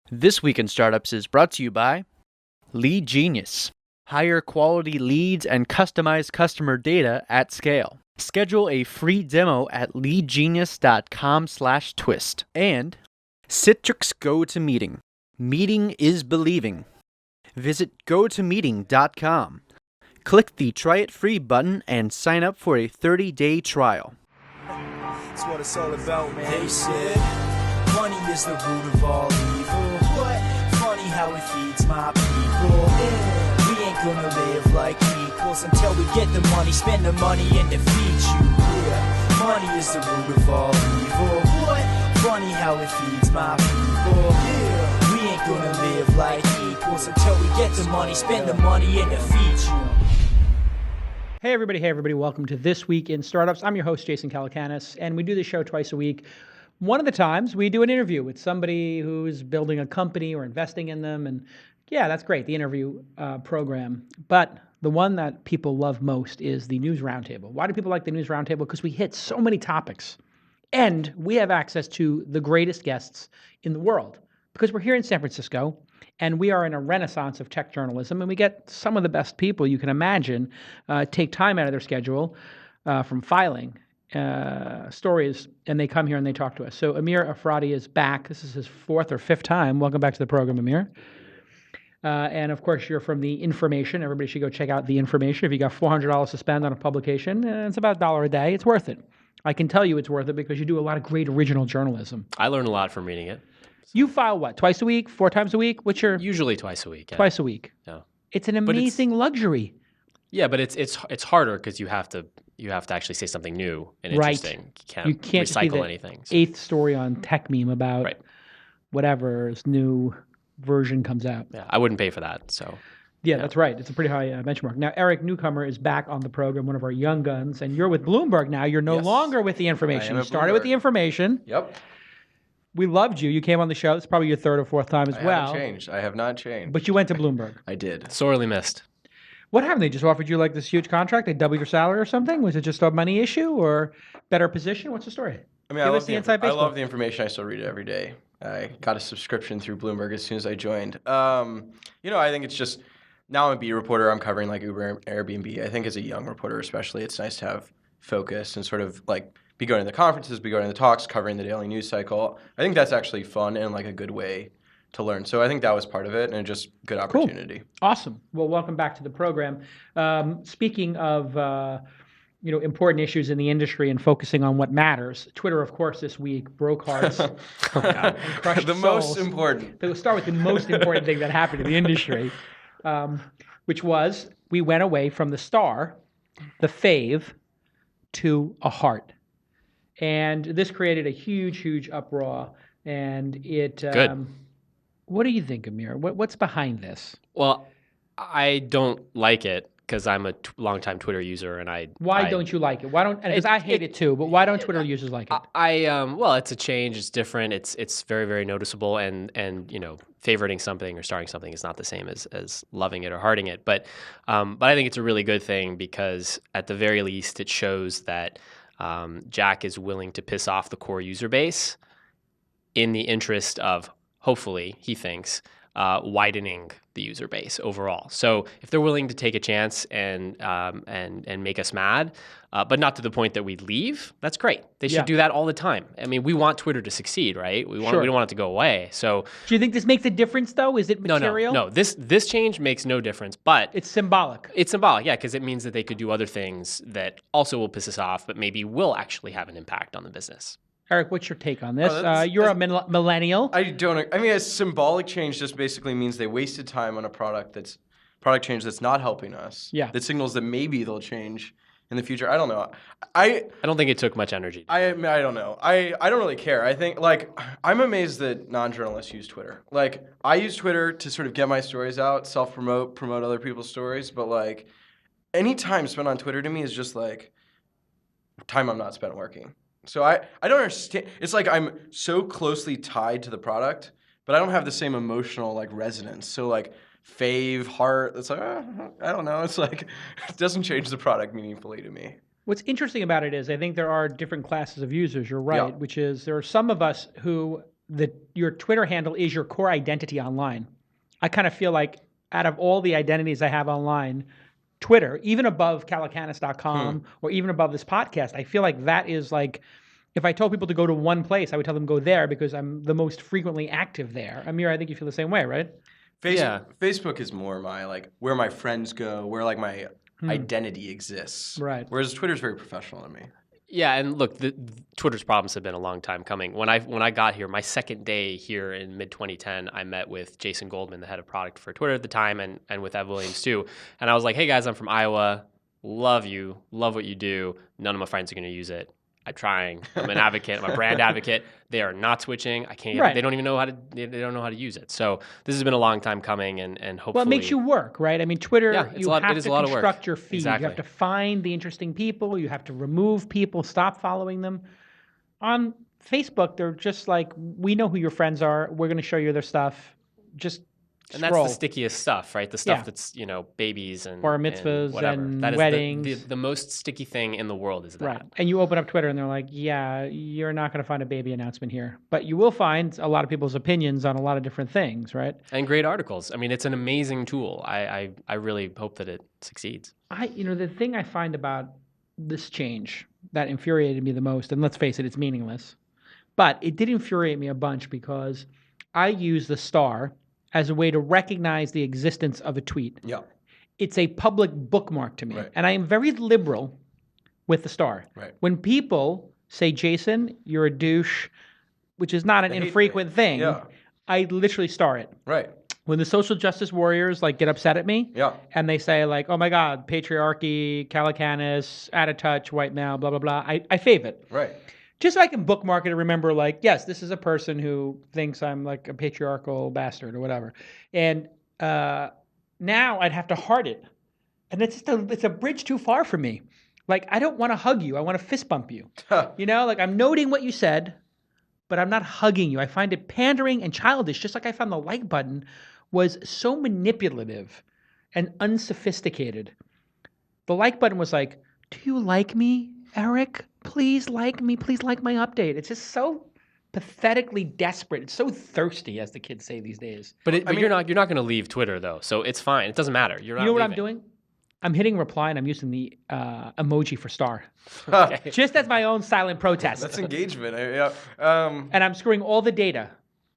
This Week in Startups is brought to you by LeadGenius. Higher quality leads and customize customer data at scale. Schedule a free demo at leadgenius.com/twist. And Citrix GoToMeeting. Meeting is believing. Visit GoToMeeting.com. Click the Try It Free button and sign up for a 30-day trial. That's what it's all about, man. They said money is the root of all evil. What? Funny how it feeds my people. Yeah. We ain't gonna live like equals until we get the money, spend the money, and defeat you. Yeah. Money is the root of all evil. What? Funny how it feeds my people. Yeah. We ain't gonna live like equals until we get the money, spend the money, and defeat you. Hey everybody, welcome to This Week in Startups. I'm your host, Jason Calacanis, and we do this show twice a week. One of the times we do an interview with somebody who's building a company or investing in them, and yeah, that's great, the interview program. But the one that people love most is the News Roundtable. Why do people like the News Roundtable? Because we hit so many topics, and we have access to the greatest guests in the world. Because we're here in San Francisco, and we are in a renaissance of tech journalism, and we get some of the best people you can imagine take time out of their schedule from filing stories, and they come here and they talk to us. So Amir Afradi is back. This is his fourth or fifth time. Welcome back to the program, Amir. And of course, you're from The Information. Everybody should go check out The Information. If you got $400 to spend on a publication, it's about $1 a day. It's worth it. I can tell you it's worth it because you do a lot of great original journalism. I learn a lot from reading it. You file what, twice a week, 4 times a week? What's your... Usually twice a week. Yeah. Twice a week. Yeah. It's an amazing luxury. Yeah, but it's harder because you have to actually say something new and interesting. You can't recycle just be the anything. Eighth story on tech meme about whatever's new version comes out. Yeah, I wouldn't pay for that. So. Yeah, that's right. It's a pretty high benchmark. Now, Eric Newcomer is back on the program, one of our young guns, and you're with Bloomberg now. You're no longer with The Information. You started with The Information. Yep. We loved you. You came on the show. It's probably your third or fourth time as well. I have not changed. But you went to Bloomberg. I did. Sorely missed. What happened? They just offered you like this huge contract? They doubled your salary or something? Was it just a money issue or better position? What's the story? I mean, I love the Information. I still read it every day. I got a subscription through Bloomberg as soon as I joined. I think it's just, now I'm a beat reporter. I'm covering like Uber and Airbnb. I think as a young reporter especially, it's nice to have focus and sort of like be going to the conferences, be going to the talks, covering the daily news cycle. I think that's actually fun and like a good way to learn. So I think that was part of it and just good opportunity. Cool. Awesome. Well, welcome back to the program. Speaking of important issues in the industry and focusing on what matters, Twitter, of course, this week broke hearts and crushed souls. Most important. We'll start with the most important thing that happened in the industry, which was we went away from the star, the fave, to a heart. And this created a huge uproar. And it... Good. What do you think, Amir? What's behind this? Well, I don't like it because I'm a longtime Twitter user, and Why don't you like it? Why don't? Because I hate it too. But why don't Twitter users like it? Well, it's a change. It's different. It's very noticeable, and favoriting something or starting something is not the same as loving it or hearting it. But I think it's a really good thing because at the very least, it shows that Jack is willing to piss off the core user base in the interest of, hopefully, he thinks, widening the user base overall. So if they're willing to take a chance and make us mad, but not to the point that we leave, that's great. They should do that all the time. I mean, we want Twitter to succeed, right? We don't want it to go away. So do you think this makes a difference, though? Is it material? No. This change makes no difference, but it's symbolic. It's symbolic, yeah, because it means that they could do other things that also will piss us off, but maybe will actually have an impact on the business. Eric, what's your take on this? You're a millennial. I don't. I mean, a symbolic change just basically means they wasted time on a product change that's not helping us. Yeah. That signals that maybe they'll change in the future. I don't know. I don't think it took much energy. I don't know. I don't really care. I think I'm amazed that non-journalists use Twitter. Like I use Twitter to sort of get my stories out, self-promote, promote other people's stories. But like any time spent on Twitter to me is just like time I'm not spent working. So I don't understand. It's like I'm so closely tied to the product, but I don't have the same emotional like resonance. So like fave, heart, it's like, I don't know. It's like, it doesn't change the product meaningfully to me. What's interesting about it is I think there are different classes of users, you're right, which is there are some of us who your Twitter handle is your core identity online. I kind of feel like out of all the identities I have online, Twitter, even above calacanis.com or even above this podcast, I feel like that is like, if I told people to go to one place, I would tell them go there because I'm the most frequently active there. Amir, I think you feel the same way, right? Facebook is more my like where my friends go, where like my identity exists. Right. Whereas Twitter's very professional to me. Yeah, and look, Twitter's problems have been a long time coming. When I got here, my second day here in mid-2010, I met with Jason Goldman, the head of product for Twitter at the time, and with Ev Williams too. And I was like, hey guys, I'm from Iowa. Love you. Love what you do. None of my friends are going to use it. I'm trying. I'm an advocate. I'm a brand advocate. They are not switching. I can't. Right. They don't even know how to. They don't know how to use it. So this has been a long time coming, and hopefully. Well, it makes you work, right? I mean, Twitter, you have to construct your feed. Exactly. You have to find the interesting people. You have to remove people, stop following them. On Facebook, they're just like, we know who your friends are. We're going to show you their stuff. Just And scroll. that's the stickiest stuff, right? The stuff that's, babies and bar mitzvahs whatever. and That is weddings. The most sticky thing in the world is that. Right. And you open up Twitter and they're like, yeah, you're not going to find a baby announcement here. But you will find a lot of people's opinions on a lot of different things, right? And great articles. I mean, it's an amazing tool. I really hope that it succeeds. The thing I find about this change that infuriated me the most, and let's face it, it's meaningless, but it did infuriate me a bunch because I use the star as a way to recognize the existence of a tweet. Yeah. It's a public bookmark to me. Right. And I am very liberal with the star. Right. When people say, Jason, you're a douche, which is not an infrequent thing, I literally star it. Right. When the social justice warriors get upset at me and they say oh my God, patriarchy, Calacanis, out of touch, white male, blah, blah, blah, I fave it. Right. Just so I can bookmark it and remember, yes, this is a person who thinks I'm like a patriarchal bastard or whatever. And now I'd have to heart it. And it's a bridge too far for me. I don't want to hug you. I want to fist bump you. I'm noting what you said, but I'm not hugging you. I find it pandering and childish, just like I found the like button was so manipulative and unsophisticated. The like button was like, do you like me, Eric? Please like me. Please like my update. It's just so pathetically desperate. It's so thirsty, as the kids say these days. But you're not going to leave Twitter though, so it's fine. It doesn't matter. You're not. You know what leaving. I'm doing? I'm hitting reply and I'm using the emoji for star, just as my own silent protest. That's engagement. Yeah. And I'm screwing all the data.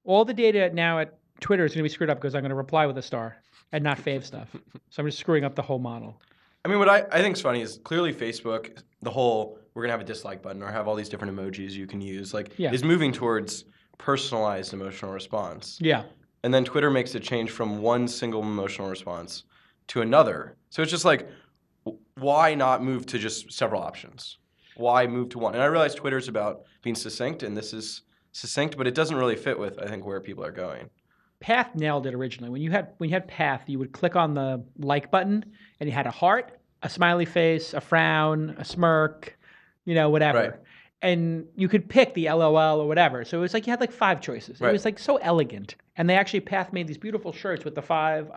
All the data now at Twitter is going to be screwed up because I'm going to reply with a star and not fave stuff. So I'm just screwing up the whole model. I mean, what I think is funny is clearly Facebook, the whole we're going to have a dislike button or have all these different emojis you can use, is moving towards personalized emotional response. Yeah. And then Twitter makes a change from one single emotional response to another. So it's just why not move to just several options? Why move to one? And I realize Twitter's about being succinct, and this is succinct, but it doesn't really fit with, I think, where people are going. Path nailed it originally. When you had Path, you would click on the like button, and you had a heart, a smiley face, a frown, a smirk, whatever. Right. And you could pick the LOL or whatever. So it was you had 5 choices. Right. It was so elegant. And they actually, Path made these beautiful shirts with the 5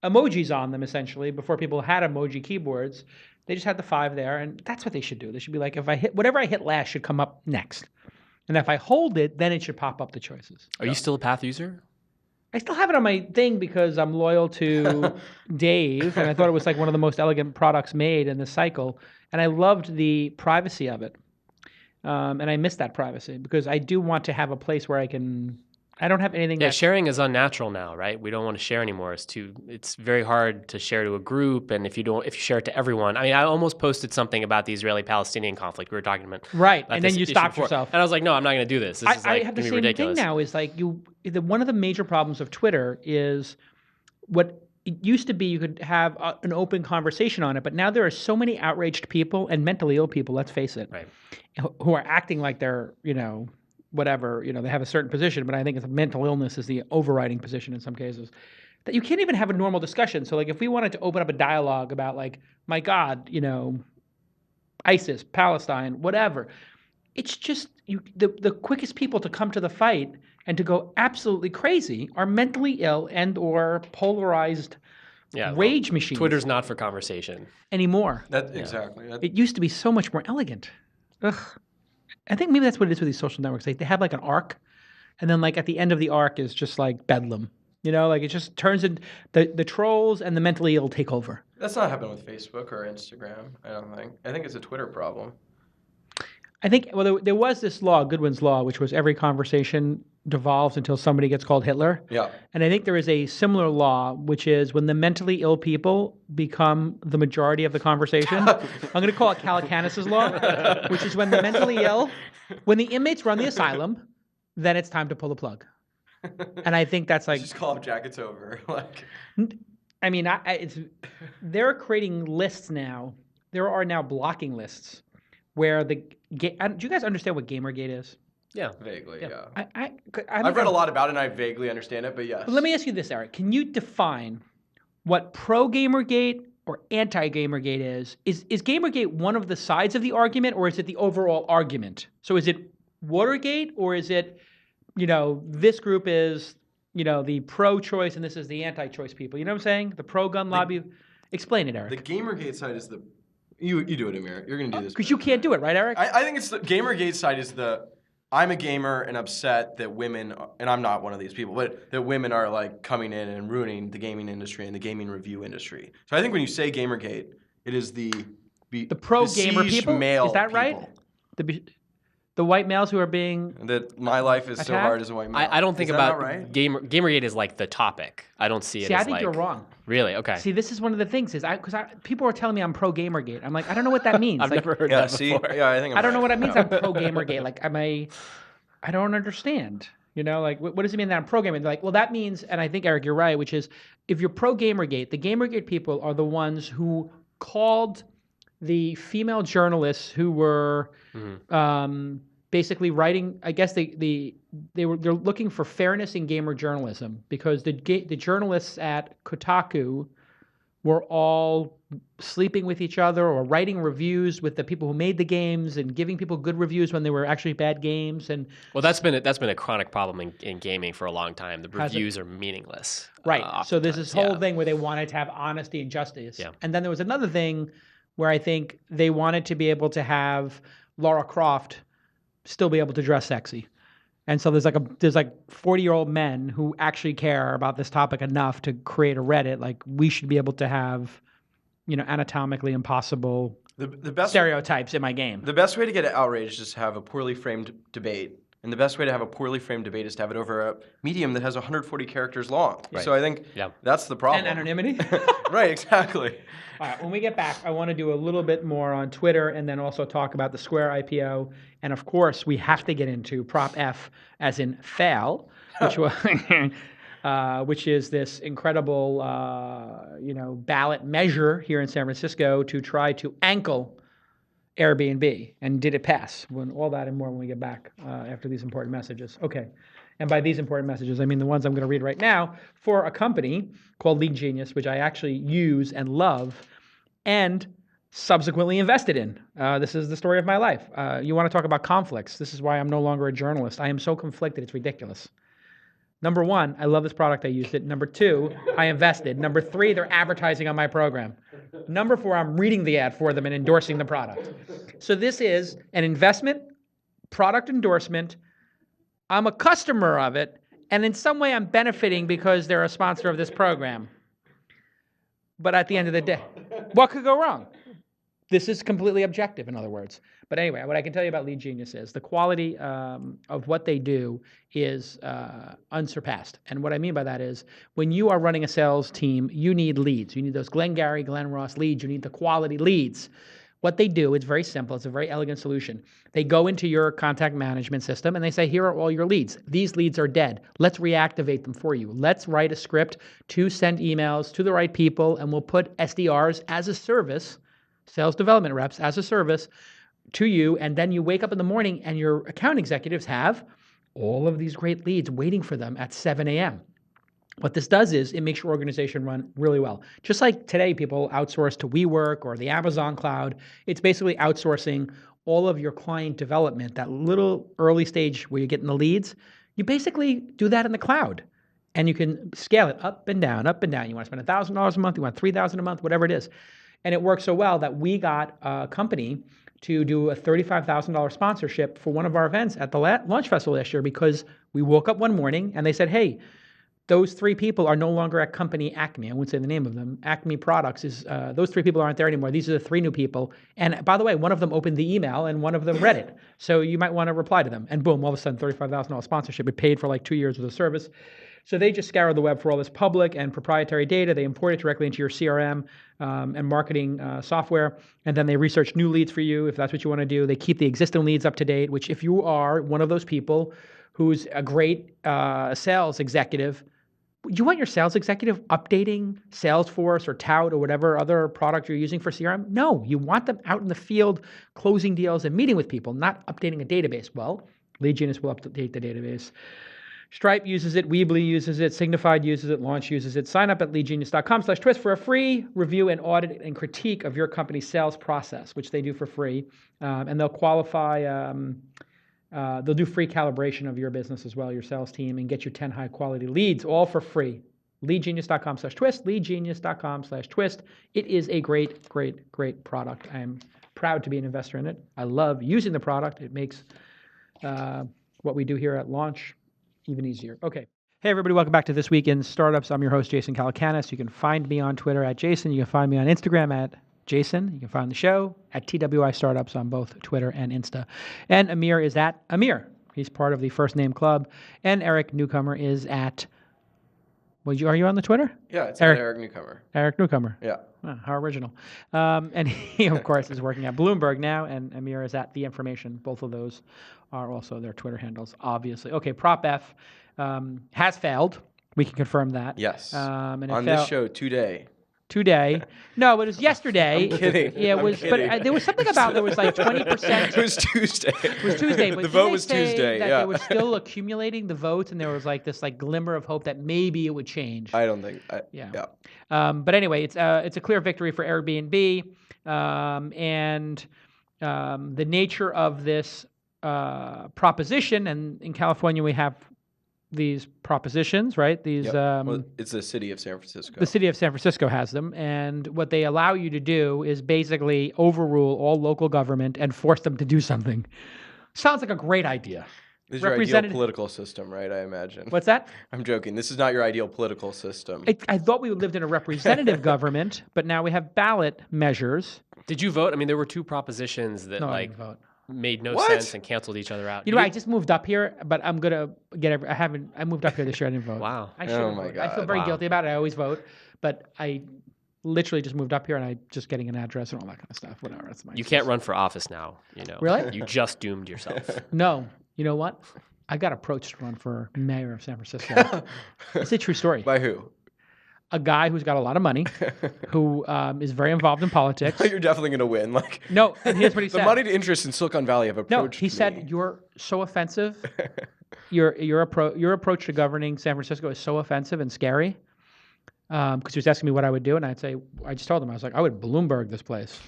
emojis on them, essentially, before people had emoji keyboards. They just had the 5 there, and that's what they should do. They should be if I hit, whatever I hit last should come up next. And if I hold it, then it should pop up the choices. Are you still a Path user? I still have it on my thing because I'm loyal to Dave, and I thought it was one of the most elegant products made in this cycle. And I loved the privacy of it. And I miss that privacy because I do want to have a place where I don't have anything. Yeah, sharing is unnatural now, right? We don't want to share anymore. It's very hard to share to a group, and if you share it to everyone. I mean, I almost posted something about the Israeli-Palestinian conflict. We were talking about and then you stopped yourself. And I was like, no, I'm not going to do this. This is I have the same ridiculous. thing now. Is one of the major problems of Twitter is what it used to be. You could have an open conversation on it, but now there are so many outraged people and mentally ill people. Let's face it, right? Who are acting like they're whatever, they have a certain position, but I think mental illness is the overriding position in some cases, that you can't even have a normal discussion. So if we wanted to open up a dialogue about my God, ISIS, Palestine, whatever, it's just the quickest people to come to the fight and to go absolutely crazy are mentally ill and or polarized rage machines. Twitter's not for conversation anymore. Exactly. It used to be so much more elegant. Ugh. I think maybe that's what it is with these social networks. They have an arc. and then like at the end of the arc is just like bedlam. You know, like it just turns into the trolls and the mentally ill take over. That's not happening with Facebook or Instagram, I don't think. I think it's a Twitter problem. I think, well, there was this law, Goodwin's Law, which was every conversation devolves until somebody gets called Hitler. Yeah. And I think there is a similar law, which is when the mentally ill people become the majority of the conversation. I'm going to call it Calacanis's Law, which is when the mentally ill, when the inmates run the asylum, then it's time to pull the plug. And I think that's like... Just call up Jack, it's over. Like, I mean, they're creating lists now. There are now blocking lists where do you guys understand what Gamergate is? Yeah. vaguely, yeah. I've read a lot about it and I vaguely understand it, but yes. Let me ask you this, Eric. Can you define what pro-Gamergate or anti-Gamergate is? Is Gamergate one of the sides of the argument, or is it the overall argument? So is it Watergate, or is it, this group is, the pro-choice and this is the anti-choice people? You know what I'm saying? The pro-gun lobby. Explain it, Eric. The Gamergate side is the... You do it, Amir. You're going to do this. Because you can't do it, right, Eric? I think it's the Gamergate side is I'm a gamer and upset that women, and I'm not one of these people, but that women are like coming in and ruining the gaming industry and the gaming review industry. So I think when you say Gamergate, it is the pro-gamer people? Male is that right? people. The white males who are being that my life is so hard as a white male. I don't think is about right? Gamergate is like the topic. I don't see it See, as I think like... you're wrong. Really? Okay. See, this is one of the things is because people are telling me I'm pro Gamergate. I'm like, I don't know what that means. I've never heard that before. Yeah, I think I don't know what it means. I'm pro Gamergate. Like, I don't understand. Like what does it mean that I'm pro Gamergate? They're like, well, that means, and I think Eric, you're right, which is if you're pro Gamergate, the Gamergate people are the ones who called the female journalists who were basically writing. I guess they're looking for fairness in gamer journalism because the journalists at Kotaku were all sleeping with each other or writing reviews with the people who made the games and giving people good reviews when they were actually bad games. And well, that's been a chronic problem in gaming for a long time. The reviews are meaningless. Right. So there's this whole thing where they wanted to have honesty and justice. Yeah. And then there was another thing where I think they wanted to be able to have Lara Croft still be able to dress sexy. And so there's like 40-year-old men who actually care about this topic enough to create a Reddit. Like we should be able to have, anatomically impossible the best stereotypes in my game. The best way to get outraged is to have a poorly framed debate. And the best way to have a poorly framed debate is to have it over a medium that has 140 characters long. Right. So I think that's the problem. And anonymity. Right, exactly. All right, when we get back, I want to do a little bit more on Twitter and then also talk about the Square IPO. And of course, we have to get into PropF, as in fail, which is this incredible, ballot measure here in San Francisco to try to ankle Airbnb. And did it pass? All that and more when we get back after these important messages. Okay. And by these important messages, I mean the ones I'm going to read right now for a company called LeadGenius, which I actually use and love and subsequently invested in. This is the story of my life. You want to talk about conflicts. This is why I'm no longer a journalist. I am so conflicted. It's ridiculous. Number one, I love this product. I used it. Number two, I invested. Number three, they're advertising on my program. Number four, I'm reading the ad for them and endorsing the product. So this is an investment, product endorsement. I'm a customer of it, and in some way I'm benefiting because they're a sponsor of this program. But at the end of the day, what could go wrong? This is completely objective, in other words. But anyway, what I can tell you about LeadGenius is the quality of what they do is unsurpassed. And what I mean by that is when you are running a sales team, you need leads. You need those Glengarry, Glen Ross leads. You need the quality leads. What they do, it's very simple. It's a very elegant solution. They go into your contact management system and they say, here are all your leads. These leads are dead. Let's reactivate them for you. Let's write a script to send emails to the right people, and we'll put SDRs as a service, sales development reps as a service, to you. And then you wake up in the morning and your account executives have all of these great leads waiting for them at 7 a.m. What this does is it makes your organization run really well. Just like today, people outsource to WeWork or the Amazon cloud. It's basically outsourcing all of your client development, that little early stage where you're getting the leads. You basically do that in the cloud, and you can scale it up and down, up and down. You want to spend $1,000 a month, you want $3,000 a month, whatever it is. And it works so well that we got a company to do a $35,000 sponsorship for one of our events at the launch festival last year because we woke up one morning and they said, hey, those 3 people are no longer at company Acme. I won't say the name of them. Acme Products is, those 3 people aren't there anymore. These are the 3 new people. And by the way, one of them opened the email and one of them read it. So you might want to reply to them. And boom, all of a sudden, $35,000 sponsorship. It paid for like 2 years of the service. So they just scour the web for all this public and proprietary data. They import it directly into your CRM and marketing software. And then they research new leads for you if that's what you want to do. They keep the existing leads up to date, which if you are one of those people who's a great sales executive, you want your sales executive updating Salesforce or Tout or whatever other product you're using for CRM? No, you want them out in the field closing deals and meeting with people, not updating a database. Well, LeadGenius will update the database. Stripe uses it, Weebly uses it, Signified uses it, Launch uses it. Sign up at leadgenius.com/twist for a free review and audit and critique of your company's sales process, which they do for free. And they'll qualify... they'll do free calibration of your business as well, your sales team, and get you 10 high-quality leads, all for free. LeadGenius.com/twist, LeadGenius.com/twist. It is a great, great, great product. I am proud to be an investor in it. I love using the product. It makes what we do here at launch even easier. Okay. Hey, everybody. Welcome back to This Week in Startups. I'm your host, Jason Calacanis. You can find me on Twitter at Jason. You can find me on Instagram at Jason. You can find the show at TWI Startups on both Twitter and Insta. And Amir is at Amir. He's part of the First Name Club. And Eric Newcomer is at... are you on the Twitter? Yeah, it's Eric Newcomer. Eric Newcomer. Yeah. Oh, how original. And he, of course, is working at Bloomberg now, and Amir is at The Information. Both of those are also their Twitter handles, obviously. Okay, PropF has failed. We can confirm that. Yes. And on this show today. No, but it was yesterday. I'm kidding. Yeah, it was. But there was something about there was like 20%. It was Tuesday. It was Tuesday. But the vote was Tuesday. That yeah. they were still accumulating the votes, and there was like this glimmer of hope that maybe it would change. I don't think. Yeah. But anyway, it's a clear victory for Airbnb, and the nature of this proposition. And in California, we have these propositions, right? These. Yep. Well, it's the city of San Francisco. The city of San Francisco has them, and what they allow you to do is basically overrule all local government and force them to do something. Sounds like a great idea. This is your ideal political system, right? I imagine. What's that? I'm joking. This is not your ideal political system. I thought we lived in a representative government, but now we have ballot measures. Did you vote? I mean, there were 2 propositions that I didn't vote. Made no sense and canceled each other out. You know, I just moved up here, but I'm gonna get. I moved up here this year. I didn't vote. Wow. I should. Oh my God. I feel very guilty about it. I always vote, but I literally just moved up here and I just getting an address and all that kind of stuff. Whatever. That's my. You can't run for office now. You know. Really? You just doomed yourself. No. You know what? I got approached to run for mayor of San Francisco. It's a true story. By who? A guy who's got a lot of money, who is very involved in politics. You're definitely going to win. No, and here's what he said. The moneyed interests in Silicon Valley have approached me. Said, you're so offensive. Your approach to governing San Francisco is so offensive and scary. Because he was asking me what I would do, and I just told him, I was like, I would Bloomberg this place.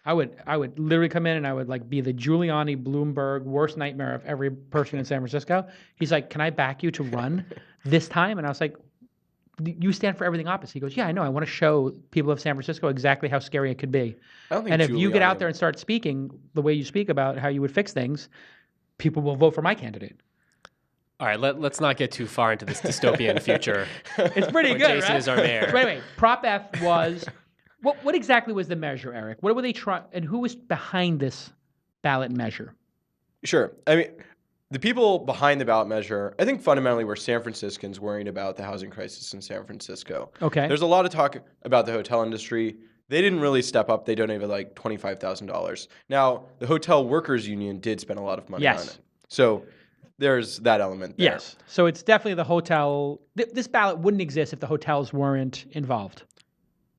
I would literally come in and I would be the Giuliani Bloomberg worst nightmare of every person in San Francisco. He's like, can I back you to run this time? And I was like, you stand for everything opposite. He goes, yeah, I know. I want to show people of San Francisco exactly how scary it could be. And if you get out there and start speaking the way you speak about how you would fix things, people will vote for my candidate. All right, let's not get too far into this dystopian future. It's pretty good, Jason right? is our mayor. So anyway, PropF was, what exactly was the measure, Eric? What were they trying, and who was behind this ballot measure? Sure. I mean, the people behind the ballot measure, I think fundamentally were San Franciscans worrying about the housing crisis in San Francisco. Okay. There's a lot of talk about the hotel industry. They didn't really step up. They donated like $25,000. Now, the Hotel Workers Union did spend a lot of money on it. So there's that element there. Yes. So it's definitely the hotel. This ballot wouldn't exist if the hotels weren't involved.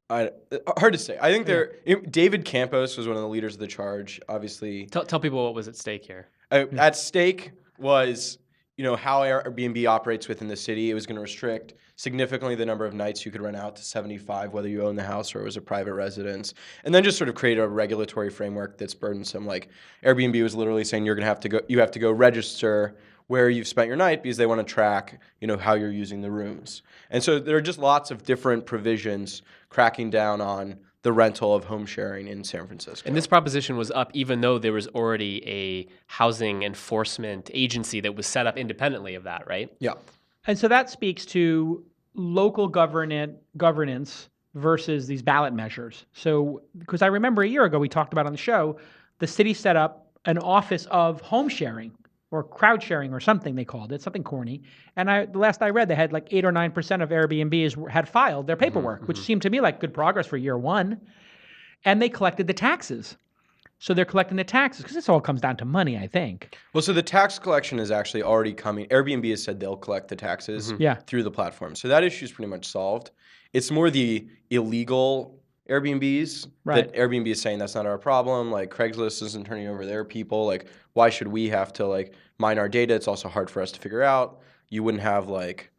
Hard to say. I think David Campos was one of the leaders of the charge, obviously. Tell people what was at stake here. At stake was, how Airbnb operates within the city. It was going to restrict significantly the number of nights you could rent out to 75, whether you own the house or it was a private residence. And then just sort of create a regulatory framework that's burdensome. Like Airbnb was literally saying you have to go register where you've spent your night because they want to track, how you're using the rooms. And so there are just lots of different provisions cracking down on the rental of home sharing in San Francisco. And this proposition was up even though there was already a housing enforcement agency that was set up independently of that, right? Yeah. And so that speaks to local governance versus these ballot measures. So, because I remember a year ago we talked about on the show, the city set up an office of home sharing or crowd sharing or something they called it, something corny. And the last I read, they had like 8 or 9% of Airbnbs had filed their paperwork, which seemed to me like good progress for year one. And they collected the taxes. So they're collecting the taxes because this all comes down to money, I think. Well, so the tax collection is actually already coming. Airbnb has said they'll collect the taxes through the platform. So that issue is pretty much solved. It's more the illegal Airbnbs that Airbnb is saying that's not our problem. Like Craigslist isn't turning over their people. Like why should we have to like mine our data? It's also hard for us to figure out. You wouldn't have like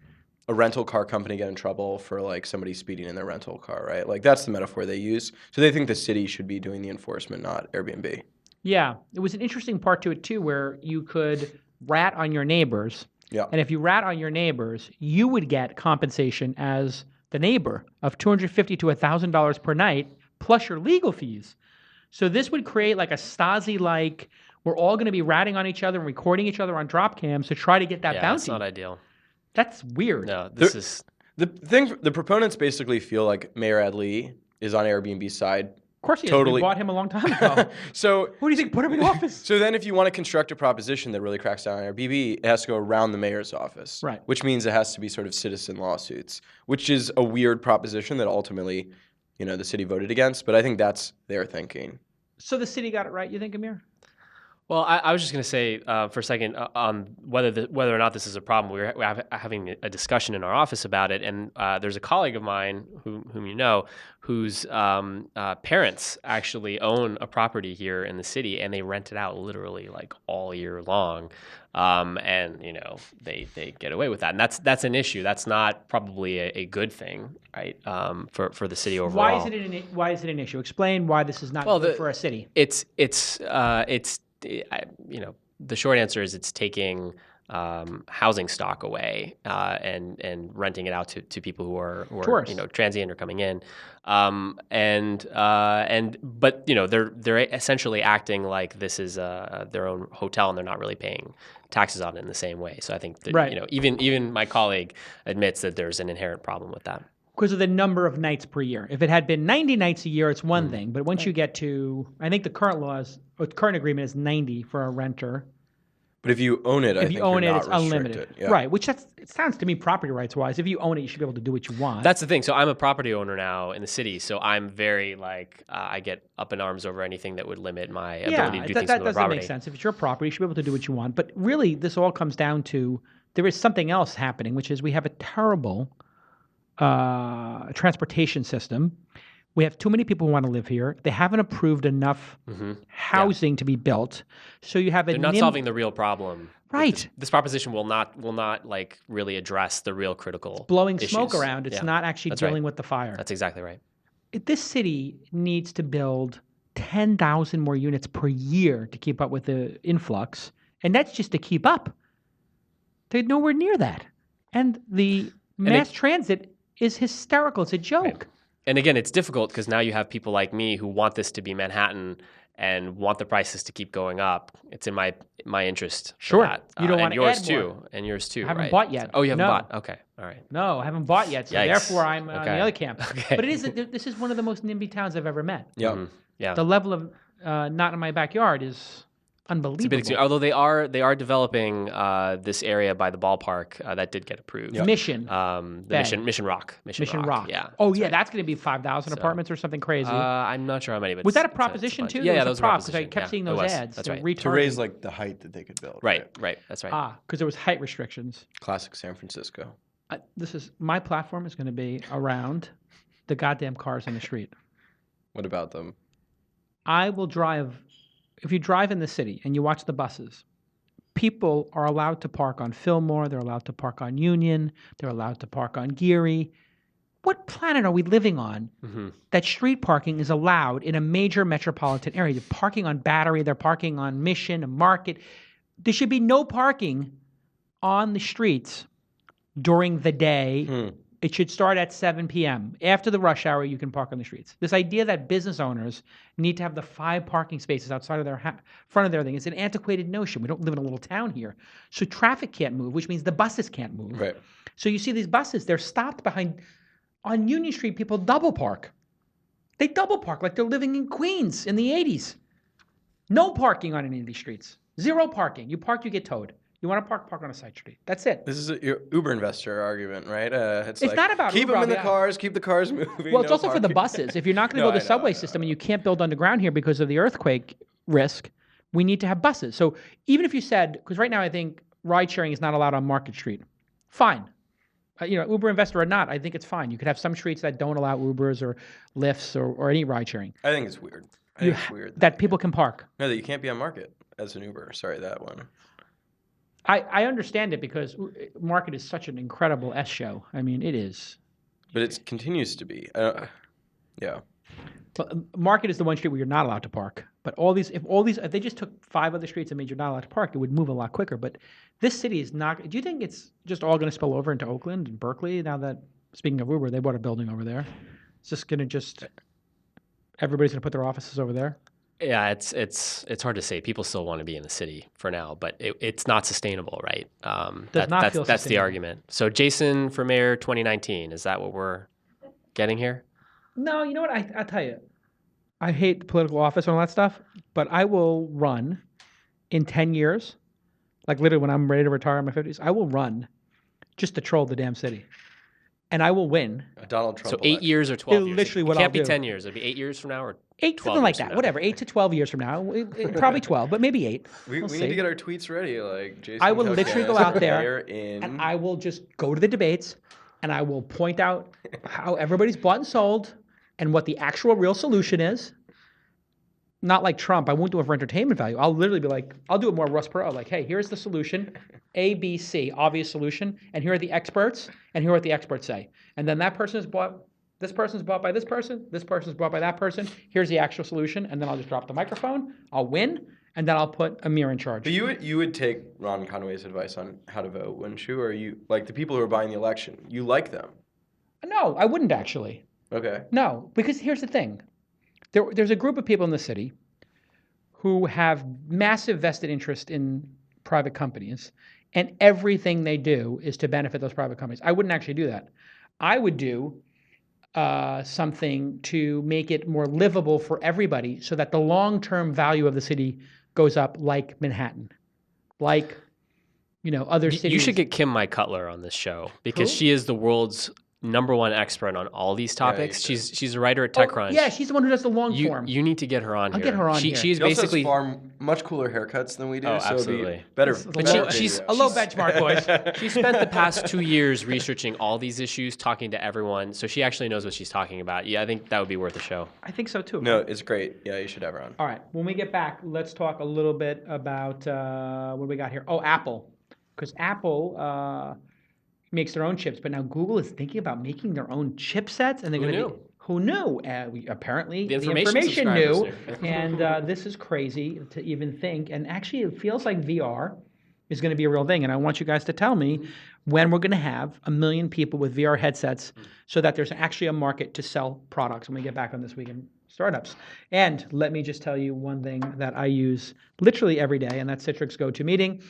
a rental car company get in trouble for like somebody speeding in their rental car, right? Like that's the metaphor they use. So they think the city should be doing the enforcement, not Airbnb. Yeah, it was an interesting part to it too, where you could rat on your neighbors. Yeah. And if you rat on your neighbors, you would get compensation as the neighbor of $250 to $1,000 per night, plus your legal fees. So this would create like a Stasi-like, we're all going to be ratting on each other and recording each other on drop cams to try to get that bounty. That's not ideal. That's weird. No, this is... The proponents basically feel like Mayor Adli is on Airbnb's side. Of course he is. Totally. We bought him a long time ago. So who do you think put him in office? So then if you want to construct a proposition that really cracks down on Airbnb, it has to go around the mayor's office. Right. Which means it has to be sort of citizen lawsuits, which is a weird proposition that ultimately, the city voted against. But I think that's their thinking. So the city got it right, you think, Amir? Well, I was just going to say for a second on whether or not this is a problem. We're having a discussion in our office about it, and there's a colleague of mine whom you know, whose parents actually own a property here in the city, and they rent it out literally like all year long, and they get away with that, and that's an issue. That's not probably a good thing, right? For the city overall. Why is it an issue? Explain why this is not good for a city. The short answer is it's taking housing stock away and renting it out to people who are Tourists. transient or coming in, but they're essentially acting like this is their own hotel and they're not really paying taxes on it in the same way. So I think that, even my colleague admits that there's an inherent problem with that. Because of the number of nights per year. If it had been 90 nights a year, it's one thing. But once you get to, I think the current agreement is 90 for a renter. But if you own it, if you own it, it's unlimited. Yeah. Right, which it sounds to me property rights wise. If you own it, you should be able to do what you want. That's the thing. So I'm a property owner now in the city. So I'm very I get up in arms over anything that would limit my ability to do things with the property. That doesn't make sense. If it's your property, you should be able to do what you want. But really, this all comes down to there is something else happening, which is we have a terrible transportation system. We have too many people who want to live here. They haven't approved enough housing to be built. So you have They're not solving the real problem. Right. This proposition will not like really address the real critical blowing issues. Smoke around. It's not actually dealing with the fire. That's exactly right. This city needs to build 10,000 more units per year to keep up with the influx. And that's just to keep up. They're nowhere near that. And the mass transit is hysterical. It's a joke. Right. And again, it's difficult because now you have people like me who want this to be Manhattan and want the prices to keep going up. It's in my interest. Sure. For that. You don't want to add too, more. And yours too. I haven't bought yet. Oh, you haven't No. bought? Okay. All right. No, I haven't bought yet. So Yikes. therefore, I'm on the Okay. other camp. Okay. But this is one of the most NIMBY towns I've ever met. Yeah. Mm-hmm. Yeah. The level of not in my backyard is unbelievable. It's a big thing. Although they are developing this area by the ballpark that did get approved. Yep. Mission. Mission Rock. Mission Rock. Yeah. Oh, yeah, that's going to be 5,000 apartments or something crazy. I'm not sure how many, but was that a it's proposition bunch. too? Yeah, There that was was a prop because I proposition. kept seeing Yeah, those it was. ads. That's So right. To raise like the height that they could build. Right. That's right. Because there was height restrictions. Classic San Francisco. My platform is going to be around the goddamn cars on the street. What about them? I will drive. If you drive in the city and you watch the buses, people are allowed to park on Fillmore. They're allowed to park on Union. They're allowed to park on Geary. What planet are we living on that street parking is allowed in a major metropolitan area? They're parking on Battery. They're parking on Mission, a Market. There should be no parking on the streets during the day It should start at 7 p.m. After the rush hour, you can park on the streets. This idea that business owners need to have the 5 parking spaces outside of their front of their thing is an antiquated notion. We don't live in a little town here. So traffic can't move, which means the buses can't move. Right. So you see these buses, they're stopped on Union Street, people double park. They double park like they're living in Queens in the 80s. No parking on any of these streets. 0 parking. You park, you get towed. You want to park on a side street. That's it. This is your Uber investor argument, right? It's like, not about keep Uber, them in the yeah. cars, keep the cars moving. Well, it's no also for the parking. buses. If you're not going to No, build a I know, subway I know, system and you can't build underground here because of the earthquake risk, we need to have buses. So even if you said, because right now I think ride sharing is not allowed on Market Street, fine. Uber investor or not, I think it's fine. You could have some streets that don't allow Ubers or Lyfts or any ride sharing. I think it's weird. I think it's weird That people can park. No, that you can't be on Market as an Uber. Sorry, that one. I understand it because Market is such an incredible S show. I mean, it is. But it continues to be. Yeah. But Market is the one street where you're not allowed to park. But if they just took 5 other streets and made you not allowed to park, it would move a lot quicker. But this city is not. Do you think it's just all going to spill over into Oakland and Berkeley now that, speaking of Uber, they bought a building over there? It's just going to everybody's going to put their offices over there? Yeah, it's hard to say. People still want to be in the city for now, but it's not sustainable, right? Does not feel that's the sustainable. argument. So Jason for mayor 2019, is that what we're getting here? No, you know what? I'll tell you. I hate political office and all that stuff, but I will run in 10 years, like literally when I'm ready to retire in my 50s, I will run just to troll the damn city. And I will win. Donald Trump. So 8 years or 12 It's years? literally what it can't I'll be do. 10 years. It'll be 8 years from now or 8, 12 something like years from that. now. Whatever, 8 to 12 years from now. Probably 12, but maybe 8. We We'll need see. to get our tweets ready. Like Jason. I will literally go Calacanis, out there mayor in... and I will just go to the debates and I will point out how everybody's bought and sold and what the actual real solution is. Not like Trump. I won't do it for entertainment value. I'll literally be like, I'll do it more Russ Perot. Like, hey, here's the solution, A, B, C, obvious solution, and here are the experts, and here are what the experts say. And then that person is bought. This person's bought by this person's bought by that person. Here's the actual solution, and then I'll just drop the microphone. I'll win, and then I'll put Amir in charge. But you would take Ron Conway's advice on how to vote, wouldn't you? Or you like the people who are buying the election? You like them? No, I wouldn't actually. Okay. No, because here's the thing. There's a group of people in the city who have massive vested interest in private companies, and everything they do is to benefit those private companies. I wouldn't actually do that. I would do something to make it more livable for everybody so that the long-term value of the city goes up, like Manhattan, like other cities. You should get Kim My Cutler on this show because Who? she is the world's #1 expert on all these topics. you She's a writer at TechCrunch. Yeah, she's the one who does the long form. You need to get her on I'll here. get her on here. She's She also basically has much cooler haircuts than we do. Oh, so it'd be absolutely. better. This is a But low- she's a low benchmark, boys. She spent the past 2 years researching all these issues, talking to everyone, so she actually knows what she's talking about. Yeah, I think that would be worth a show. I think so too. No, it's great. Yeah, you should have her on. All right. When we get back, let's talk a little bit about what do we got here? Oh, Apple. Because Apple makes their own chips, but now Google is thinking about making their own chipsets, and they're going to knew? be. Who knew? Apparently, The the information information knew, subscribers knew. and this is crazy to even think. And actually, it feels like VR is going to be a real thing. And I want you guys to tell me when we're going to have 1 million people with VR headsets, so that there's actually a market to sell products when we get back on This Week in Startups. And let me just tell you one thing that I use literally every day, and that's Citrix GoToMeeting.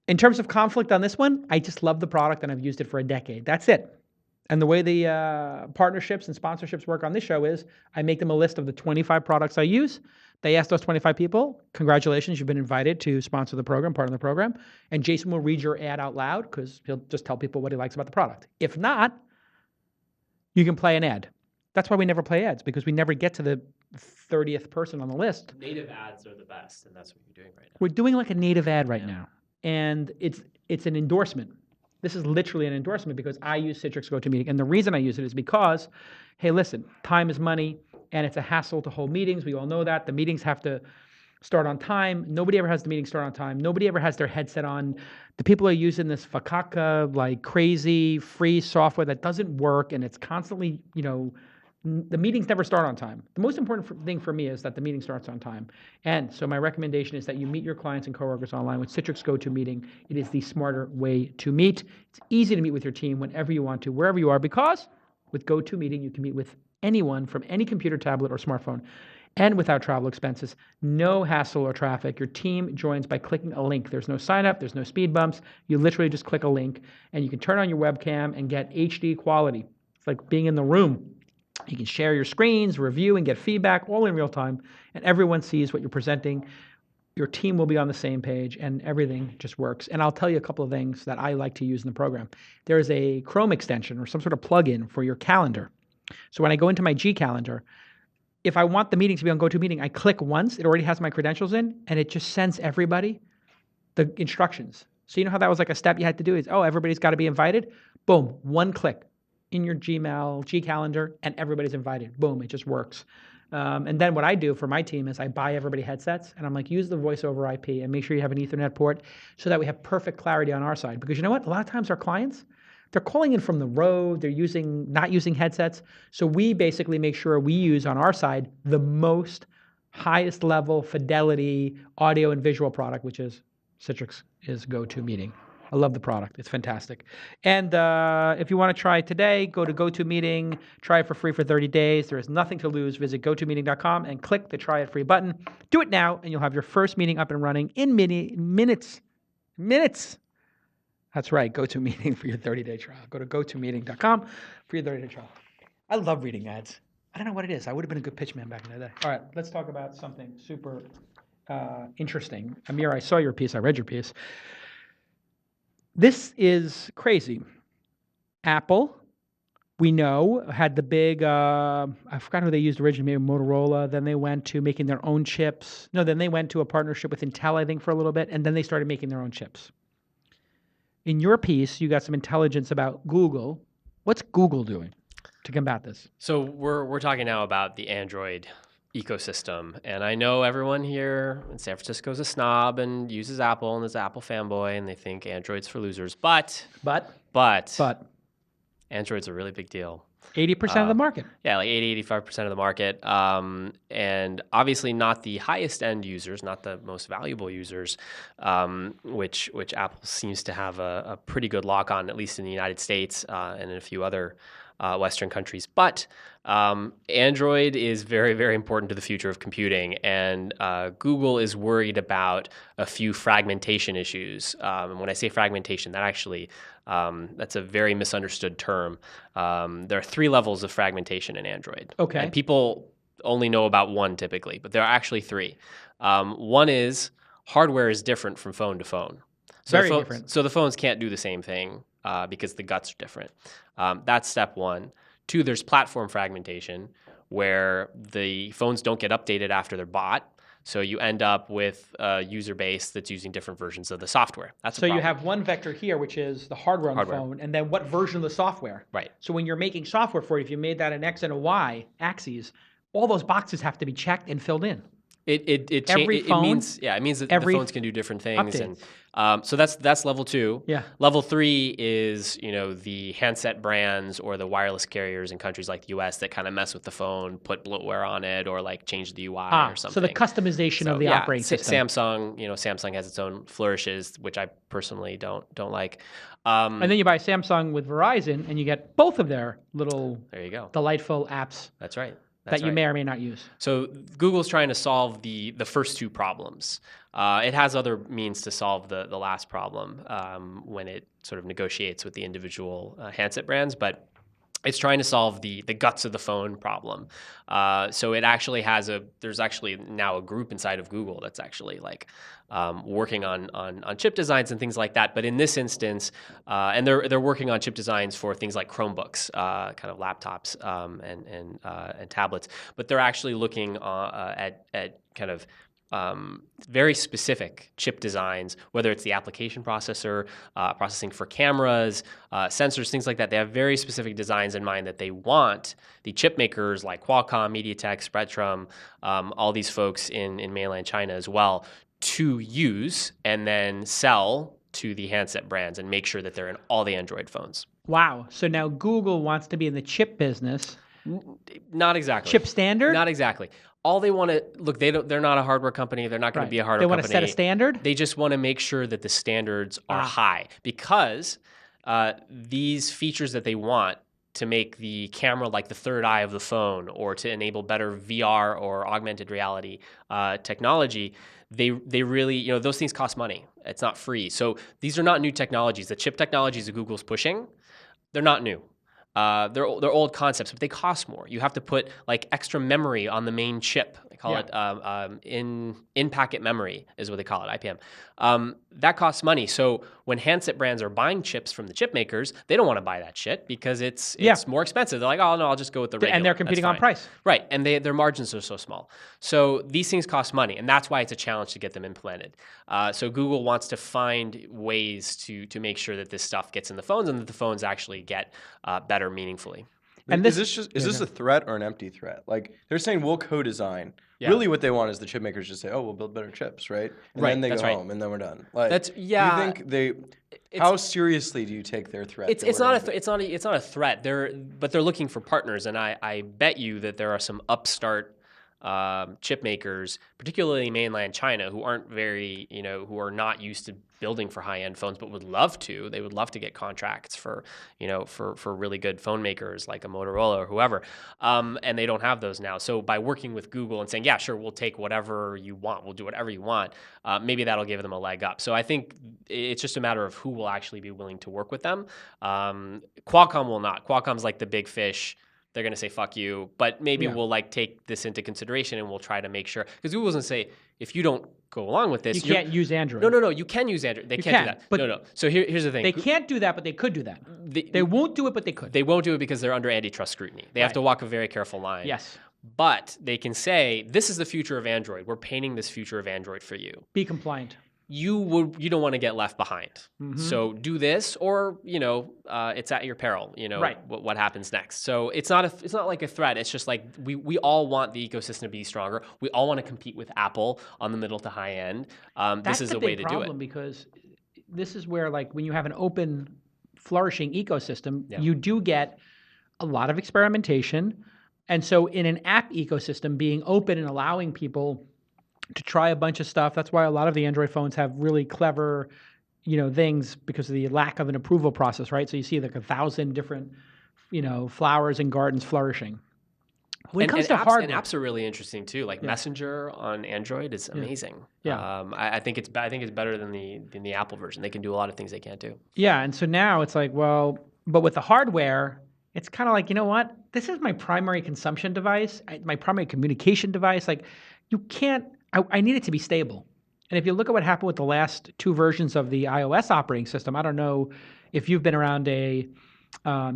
In terms of conflict on this one, I just love the product and I've used it for a decade. That's it. And the way the partnerships and sponsorships work on this show is I make them a list of the 25 products I use. They ask those 25 people, congratulations, you've been invited to sponsor the program, part of the program. And Jason will read your ad out loud because he'll just tell people what he likes about the product. If not, you can play an ad. That's why we never play ads, because we never get to the 30th person on the list. Native ads are the best, and that's what you're doing right now. We're doing like a native ad right now. And it's an endorsement. This is literally an endorsement because I use Citrix GoToMeeting. And the reason I use it is because, hey, listen, time is money and it's a hassle to hold meetings. We all know that. The meetings have to start on time. Nobody ever has the meeting start on time. Nobody ever has their headset on. The people are using this fakaka, like crazy free software that doesn't work and it's constantly, The meetings never start on time. The most important thing for me is that the meeting starts on time. And so my recommendation is that you meet your clients and coworkers online with Citrix GoToMeeting. It is the smarter way to meet. It's easy to meet with your team whenever you want to, wherever you are, because with GoToMeeting, you can meet with anyone from any computer, tablet, or smartphone, and without travel expenses. No hassle or traffic. Your team joins by clicking a link. There's no sign up, there's no speed bumps. You literally just click a link, and you can turn on your webcam and get HD quality. It's like being in the room. You can share your screens, review, and get feedback all in real time, and everyone sees what you're presenting. Your team will be on the same page, and everything just works. And I'll tell you a couple of things that I like to use in the program. There's a Chrome extension or some sort of plugin for your calendar. So when I go into my G calendar, if I want the meeting to be on GoToMeeting, I click once, it already has my credentials in, and it just sends everybody the instructions. So you know how that was like a step you had to do is, oh, everybody's got to be invited? Boom, one click in your Gmail, G calendar, and everybody's invited. Boom, it just works. And then what I do for my team is I buy everybody headsets, and I'm like, use the voice over IP and make sure you have an Ethernet port so that we have perfect clarity on our side. Because you know what? A lot of times our clients, they're calling in from the road, they're not using headsets. So we basically make sure we use on our side the most highest level fidelity audio and visual product, which is Citrix is GoToMeeting. I love the product. It's fantastic. And if you want to try it today, go to GoToMeeting, try it for free for 30 days. There is nothing to lose. Visit GoToMeeting.com and click the try it free button. Do it now, and you'll have your first meeting up and running in minutes. Minutes. That's right. GoToMeeting for your 30-day trial. Go to GoToMeeting.com for your 30-day trial. I love reading ads. I don't know what it is. I would have been a good pitch man back in the day. All right, let's talk about something super interesting. Amir, I saw your piece. I read your piece. This is crazy. Apple, we know, had the big, I forgot who they used originally, maybe Motorola. Then they went to making their own chips. No, then they went to a partnership with Intel, I think, for a little bit. And then they started making their own chips. In your piece, you got some intelligence about Google. What's Google doing to combat this? So we're talking now about the Android ecosystem, and I know everyone here in San Francisco is a snob and uses Apple and is an Apple fanboy, and they think Android's for losers. But Android's a really big deal. 80% of the market. Yeah, like 85% of the market. And obviously not the highest end users, not the most valuable users, which Apple seems to have a pretty good lock on, at least in the United States and in a few other Western countries. But Android is very, very important to the future of computing, and Google is worried about a few fragmentation issues. And when I say fragmentation, that actually that's a very misunderstood term. There are 3 levels of fragmentation in Android. Okay. And people only know about one typically, but there are actually 3. One is hardware is different from phone to phone. So Very different. So the phones can't do the same thing because the guts are different. That's step 1. 2, there's platform fragmentation, where the phones don't get updated after they're bought. So you end up with a user base that's using different versions of the software. That's So you have one vector here, which is the hardware on the phone, and then what version of the software. Right. So when you're making software for it, if you made that an X and a Y axes, all those boxes have to be checked and filled in. It means that the phones can do different things, update. and so that's level 2. Yeah. Level 3 is the handset brands or the wireless carriers in countries like the U.S. that kind of mess with the phone, put bloatware on it, or like change the UI or something. So the customization of the operating system. Samsung has its own flourishes, which I personally don't like. And then you buy Samsung with Verizon, and you get both of their little there you go. delightful apps. That's right. That you may or may not use. So Google's trying to solve the first 2 problems. It has other means to solve the last problem when it sort of negotiates with the individual handset brands, but it's trying to solve the guts of the phone problem. So it actually there's actually now a group inside of Google that's actually like working on chip designs and things like that. But in this instance, and they're working on chip designs for things like Chromebooks, kind of laptops and tablets. But they're actually looking at kind of very specific chip designs, whether it's the application processor, processing for cameras, sensors, things like that. They have very specific designs in mind that they want the chip makers like Qualcomm, MediaTek, Spreadtrum, all these folks in mainland China as well, to use and then sell to the handset brands and make sure that they're in all the Android phones. Wow. So now Google wants to be in the chip business Not exactly. Chip standard? Not exactly. All they want to look, they're not a hardware company. They're not going to be a hardware company. They want to set a standard? They just want to make sure that the standards are high, because these features that they want to make the camera like the third eye of the phone, or to enable better VR or augmented reality technology, they really, those things cost money. It's not free. So these are not new technologies. The chip technologies that Google's pushing, they're not new. They're old concepts, but they cost more. You have to put like extra memory on the main chip. They call it in-packet memory is what they call it, IPM. That costs money. So when handset brands are buying chips from the chip makers, they don't want to buy that shit because it's more expensive. They're like, oh no, I'll just go with the regular. And they're competing on price. Right, and their margins are so small. So these things cost money, and that's why it's a challenge to get them implemented. So Google wants to find ways to make sure that this stuff gets in the phones and that the phones actually get better meaningfully. And is this a threat or an empty threat? Like they're saying we'll co-design. Yeah. Really, what they want is the chip makers just say, "Oh, we'll build better chips," right? And then they go home, and then we're done. Like, do you think how seriously do you take their threat? It's not a threat. But they're looking for partners, and I bet you that there are some upstart chip makers, particularly in mainland China, who aren't very, who are not used to building for high-end phones, but would love to. They would love to get contracts for really good phone makers like a Motorola or whoever, and they don't have those now. So by working with Google and saying, yeah, sure, we'll take whatever you want, we'll do whatever you want, maybe that'll give them a leg up. So I think it's just a matter of who will actually be willing to work with them. Qualcomm will not. Qualcomm's like the big fish. They're going to say, fuck you, but maybe we'll take this into consideration and we'll try to make sure, because Google doesn't say, if you don't go along with this, you can't use Android. No, you can use Android. They can't do that. But no. So here's the thing. They can't do that, but they could do that. They won't do it, but they could. They won't do it because they're under antitrust scrutiny. They have to walk a very careful line. Yes. But they can say, this is the future of Android. We're painting this future of Android for you. Be compliant. You don't want to get left behind. Mm-hmm. So do this, or it's at your peril. What happens next. So it's not like a threat. It's just like we all want the ecosystem to be stronger. We all want to compete with Apple on the middle to high end. This is a way to do it. That's the big problem, because this is where, like, when you have an open, flourishing ecosystem, you do get a lot of experimentation, and so in an app ecosystem, being open and allowing people to try a bunch of stuff. That's why a lot of the Android phones have really clever, things, because of the lack of an approval process, right? So you see like 1,000 different, flowers and gardens flourishing. When it comes to hardware, and apps are really interesting too. Like Messenger on Android is amazing. Yeah. I think it's better than the Apple version. They can do a lot of things they can't do. Yeah, and so now it's like, well, but with the hardware, it's kind of like, you know what? This is my primary consumption device, my primary communication device. Like, you can't. I need it to be stable. And if you look at what happened with the last two versions of the iOS operating system, I don't know if you've been around a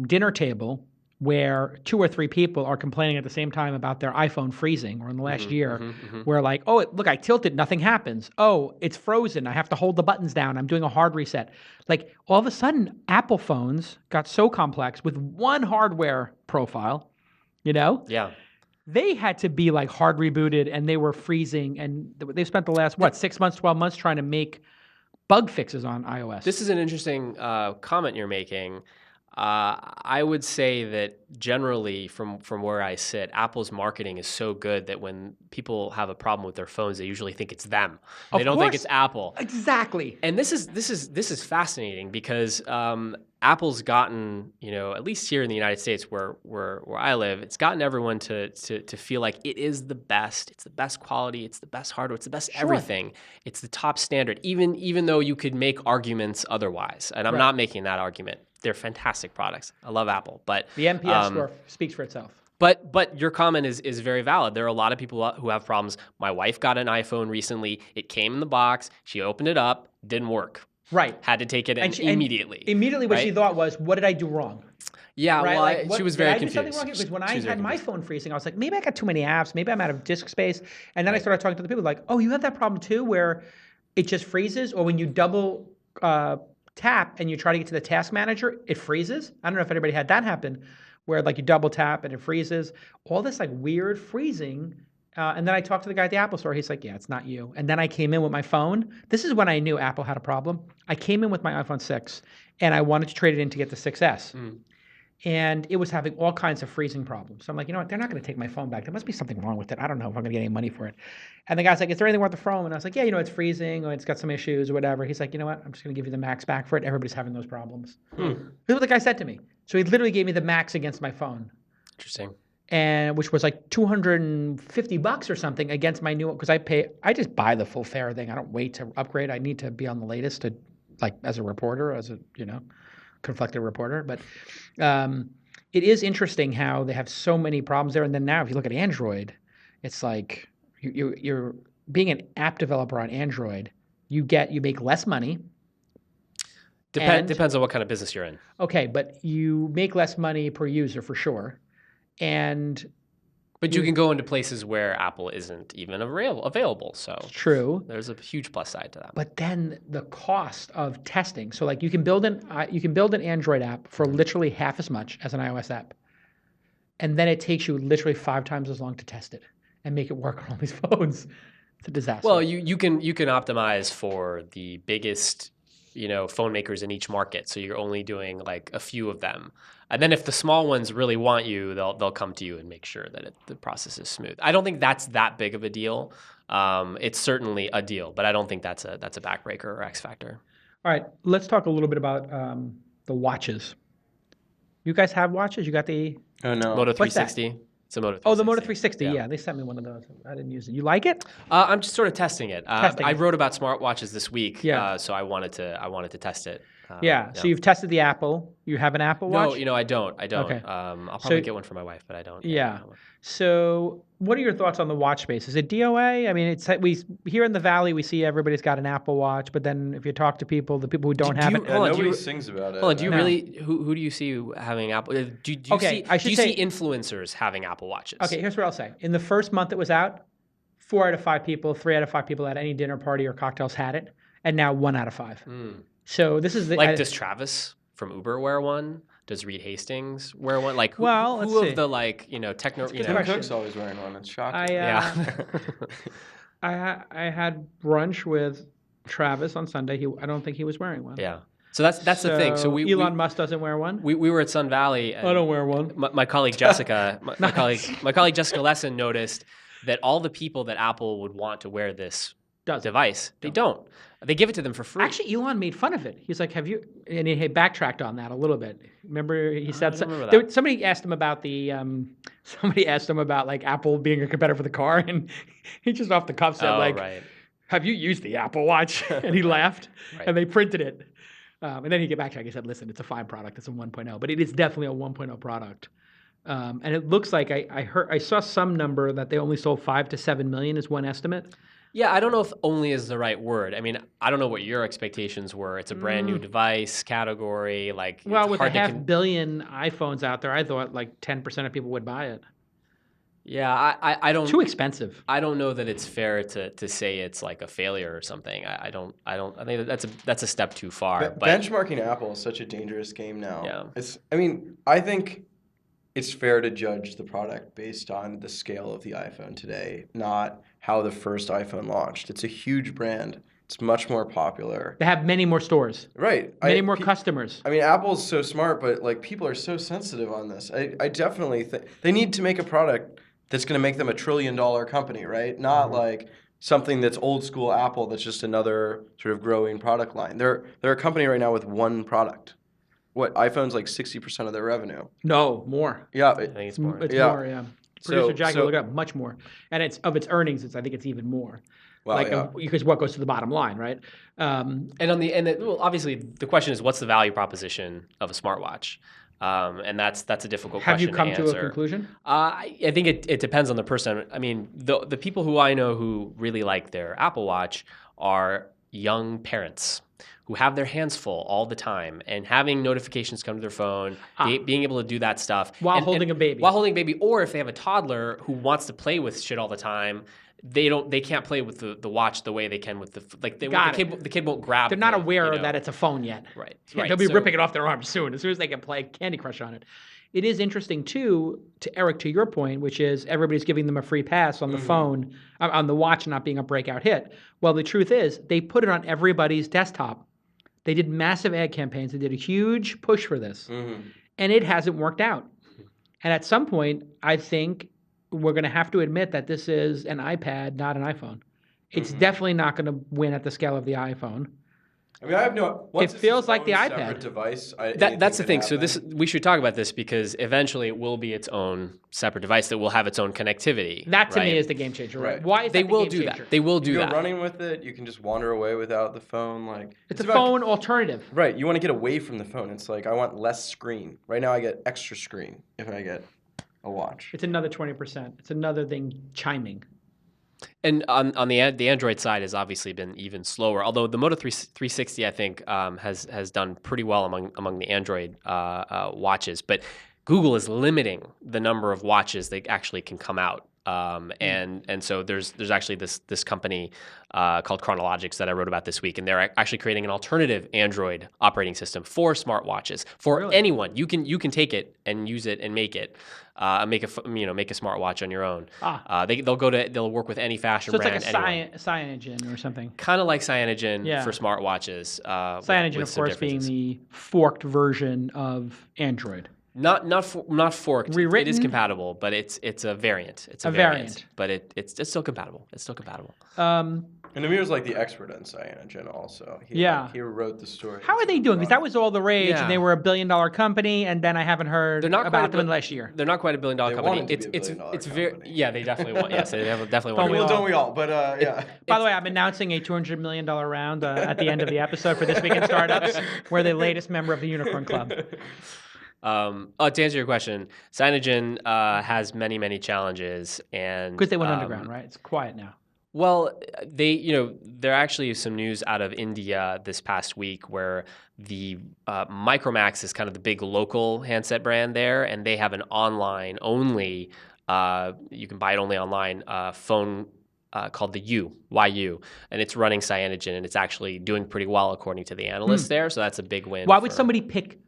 dinner table where 2 or 3 people are complaining at the same time about their iPhone freezing, or in the last year, where like, oh, look, I tilted, nothing happens. Oh, it's frozen. I have to hold the buttons down. I'm doing a hard reset. Like, all of a sudden, Apple phones got so complex with one hardware profile, Yeah. They had to be like hard rebooted, and they were freezing, and they spent the last 6 months, 12 months trying to make bug fixes on iOS. This is an interesting comment you're making. I would say that generally, from where I sit, Apple's marketing is so good that when people have a problem with their phones, they usually think it's them. They don't think it's Apple. Exactly. And this is fascinating, because Apple's gotten, at least here in the United States where I live, it's gotten everyone to feel like it is the best. It's the best quality. It's the best hardware. It's the best everything. It's the top standard, even though you could make arguments otherwise. And I'm not making that argument. They're fantastic products. I love Apple, but the NPS score speaks for itself. But your comment is very valid. There are a lot of people who have problems. My wife got an iPhone recently. It came in the box. She opened it up. Didn't work. Right. Had to take it immediately. Immediately, what she thought was, what did I do wrong? Yeah, right? she was very confused. Did I do something wrong? Because when I had my phone freezing, I was like, maybe I got too many apps. Maybe I'm out of disk space. And then I started talking to the people like, oh, you have that problem too, where it just freezes? Or when you double tap and you try to get to the task manager, it freezes? I don't know if anybody had that happen, where like you double tap and it freezes. All this like weird freezing. And then I talked to the guy at the Apple store. He's like, yeah, it's not you. And then I came in with my phone. This is when I knew Apple had a problem. I came in with my iPhone 6, and I wanted to trade it in to get the 6S. and it was having all kinds of freezing problems. So I'm like, you know what? They're not going to take my phone back. There must be something wrong with it. I don't know if I'm going to get any money for it. And the guy's like, is there anything wrong with the phone? And I was like, yeah, it's freezing or it's got some issues or whatever. He's like, you know what? I'm just going to give you the max back for it. Everybody's having those problems. This is what the guy said to me. So he literally gave me the max against my phone. Interesting. And which was like $250 or something against my new one, because I just buy the full fare thing. I don't wait to upgrade. I need to be on the latest to, like, as a reporter, as a conflicted reporter. But it is interesting how they have so many problems there. And then now, if you look at Android, it's like you're being an app developer on Android. You make less money. Depends on what kind of business you're in. Okay, but you make less money per user for sure. But you can go into places where Apple isn't even available. So true. There's a huge plus side to that. But then the cost of testing. So like you can build an Android app for literally half as much as an iOS app, and then it takes you literally 5 times as long to test it and make it work on all these phones. It's a disaster. Well, you can optimize for the biggest phone makers in each market. So you're only doing like a few of them. And then if the small ones really want you, they'll come to you and make sure that the process is smooth. I don't think that's that big of a deal. It's certainly a deal, but I don't think that's a backbreaker or X factor. All right, let's talk a little bit about the watches. You guys have watches? You got the Moto 360. It's a Moto 360. Oh, the Moto 360. Yeah, they sent me one of those. I didn't use it. You like it? I'm just sort of testing it. I wrote about smartwatches this week, so I wanted to test it. So you've tested the Apple. You have an Apple Watch? No, I don't. Okay. I'll probably get one for my wife, but I don't. Yeah. So what are your thoughts on the watch space? Is it DOA? I mean, we here in the Valley, we see everybody's got an Apple Watch, but then if you talk to people, the people who don't have it. Nobody sings about it. Hold on, do you really? Who do you see having Apple? Do you see influencers having Apple Watches? Okay, here's what I'll say. In the first month it was out, 4 out of 5 people, 3 out of 5 people at any dinner party or cocktails had it, and now 1 out of 5. So this is does Travis from Uber wear one? Does Reed Hastings wear one? Like, who of the techno? Tim Cook's always wearing one. It's shocking. I had brunch with Travis on Sunday. I don't think he was wearing one. Yeah. So that's the thing. So Elon Musk doesn't wear one. We were at Sun Valley. I don't wear one. My colleague Jessica, my colleague Jessica Lesson noticed that all the people that Apple would want to wear this device, they don't. They give it to them for free. Actually, Elon made fun of it. He's like, "Have you?" And he backtracked on that a little bit. Remember, he said somebody asked him about like Apple being a competitor for the car, and he just off the cuff said "Have you used the Apple Watch?" And he laughed, and they printed it. And then he backtracked. He said, "Listen, it's a fine product. It's a 1.0, but it is definitely a 1.0 product." And it looks like I saw some number that they only sold 5 to 7 million is one estimate. Yeah, I don't know if only is the right word. I mean, I don't know what your expectations were. It's a brand new device category. Well, with a half billion iPhones out there, I thought like 10% of people would buy it. Yeah, I don't. Too expensive. I don't know that it's fair to say it's like a failure or something. I think that's a step too far. But benchmarking Apple is such a dangerous game now. Yeah. I think it's fair to judge the product based on the scale of the iPhone today, not how the first iPhone launched. It's a huge brand. It's much more popular. They have many more stores. Right. Many more customers. I mean, Apple's so smart, but people are so sensitive on this. I definitely think they need to make a product that's going to make them $1 trillion company, right? Not like something that's old school Apple that's just another sort of growing product line. They're a company right now with one product. What, iPhone's like 60% of their revenue? No, more. Yeah. I think it's more. It's more, yeah. Producer Jackie will look up much more. And it's of its earnings, I think it's even more. Wow, because what goes to the bottom line, right? Obviously the question is, what's the value proposition of a smartwatch? And that's a difficult question to answer. Have you come to a conclusion? I think it depends on the person. I mean, the people who I know who really like their Apple Watch are young parents who have their hands full all the time and having notifications come to their phone, being able to do that stuff. While holding a baby. While holding a baby, or if they have a toddler who wants to play with shit all the time, they can't play with the watch the way they can with the kid won't grab. They're not aware that it's a phone yet. Right. They'll be ripping it off their arm soon as they can play Candy Crush on it. It is interesting too, Eric, to your point, which is everybody's giving them a free pass on the phone, on the watch not being a breakout hit. Well, the truth is they put it on everybody's desktop. They did massive ad campaigns. They did a huge push for this. and it hasn't worked out. And at some point, I think we're going to have to admit that this is an iPad, not an iPhone. It's definitely not going to win at the scale of the iPhone. I mean, I have no. Once It feels like the separate iPad. device. That's the thing. So we should talk about this because eventually it will be its own separate device that will have its own connectivity. That to me right? is the game changer. Right. Why is They that the will game do changer? that. They will do You're that. running with it. You can just wander away without the phone. Like It's a about- phone alternative. Right. You want to get away from the phone. It's like I want less screen. Right now I get extra screen if I get a watch. It's another 20%. It's another thing chiming. And on the Android side has obviously been even slower. Although the Moto 360, I think, has done pretty well among the Android watches. But Google is limiting the number of watches that actually can come out. And so there's actually this company called Chronologics that I wrote about this week, and they're actually creating an alternative Android operating system for smartwatches for anyone. You can take it and use it and make it. Make a smartwatch on your own. They'll work with any fashion So it's brand. like a Cyanogen or something. Kind of like Cyanogen Yeah. for smartwatches. Cyanogen, with of some course, being differences. the forked version of Android. Not forked. It Rewritten? is compatible, but it's a variant. It's a variant. But it's still compatible. It's still compatible. And Amir's like the expert on cyanogen also. He wrote the story. How are they doing? Because that was all the rage, Yeah. and they were a $1 billion company, and then I haven't heard They're not about quite them in the last year. They're not quite a $1 billion They company. want it to be a $1 billion very company. yeah. They definitely want. Yes, they definitely want. Don't we to all? Don't we all? But yeah. By the way, I'm announcing a $200 million round at the end of the episode for This Week in Startups. We're the latest member of the Unicorn Club. To answer your question, Cyanogen has many challenges, and Because they went underground, right? It's quiet now. Well, there actually is some news out of India this past week where the Micromax is kind of the big local handset brand there, and they have an online only. You can buy it only online. Phone called the YU, and it's running Cyanogen, and it's actually doing pretty well according to the analysts there. So that's a big win. Why would somebody pick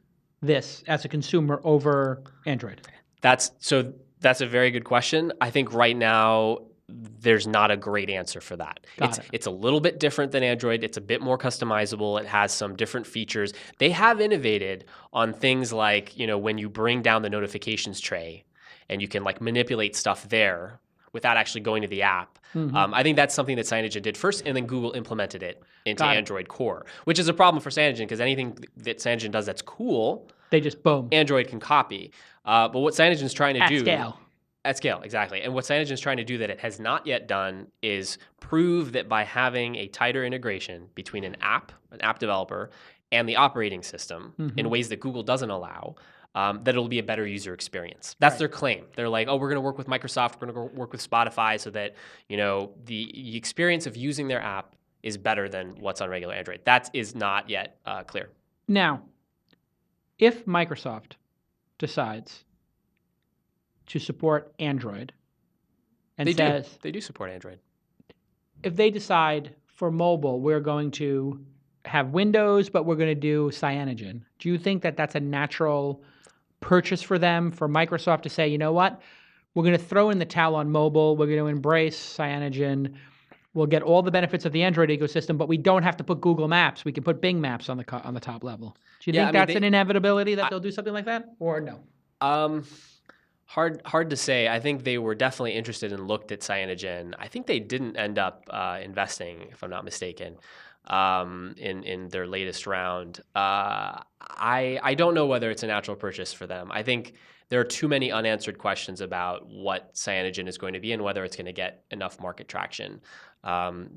this as a consumer over Android? That's a very good question. I think right now there's not a great answer for that. It's a little bit different than Android. It's a bit more customizable. It has some different features. They have innovated on things like, when you bring down the notifications tray and you can like manipulate stuff there without actually going to the app. I think that's something that Cyanogen did first, and then Google implemented it into Android Core, which is a problem for Cyanogen because anything that Cyanogen does that's cool, they just boom. Android can copy. But what Cyanogen's trying to do At scale. At scale, exactly. And what Cyanogen is trying to do that it has not yet done is prove that by having a tighter integration between an app developer, and the operating system in ways that Google doesn't allow, that it'll be a better user experience. That's their claim. They're like, we're going to work with Microsoft, we're going to work with Spotify so that the experience of using their app is better than what's on regular Android. That is not yet clear. Now, if Microsoft decides to support Android and they do support Android. If they decide for mobile, we're going to have Windows, but we're going to do Cyanogen, do you think that that's a natural purchase for them, for Microsoft to say, you know what, we're going to throw in the towel on mobile, we're going to embrace Cyanogen, we'll get all the benefits of the Android ecosystem, but we don't have to put Google Maps, we can put Bing Maps on the top level. Do you think that's an inevitability that they'll do something like that, or no? Hard to say. I think they were definitely interested and looked at Cyanogen. I think they didn't end up investing, if I'm not mistaken, in their latest round. I don't know whether it's a natural purchase for them. I think there are too many unanswered questions about what Cyanogen is going to be and whether it's going to get enough market traction.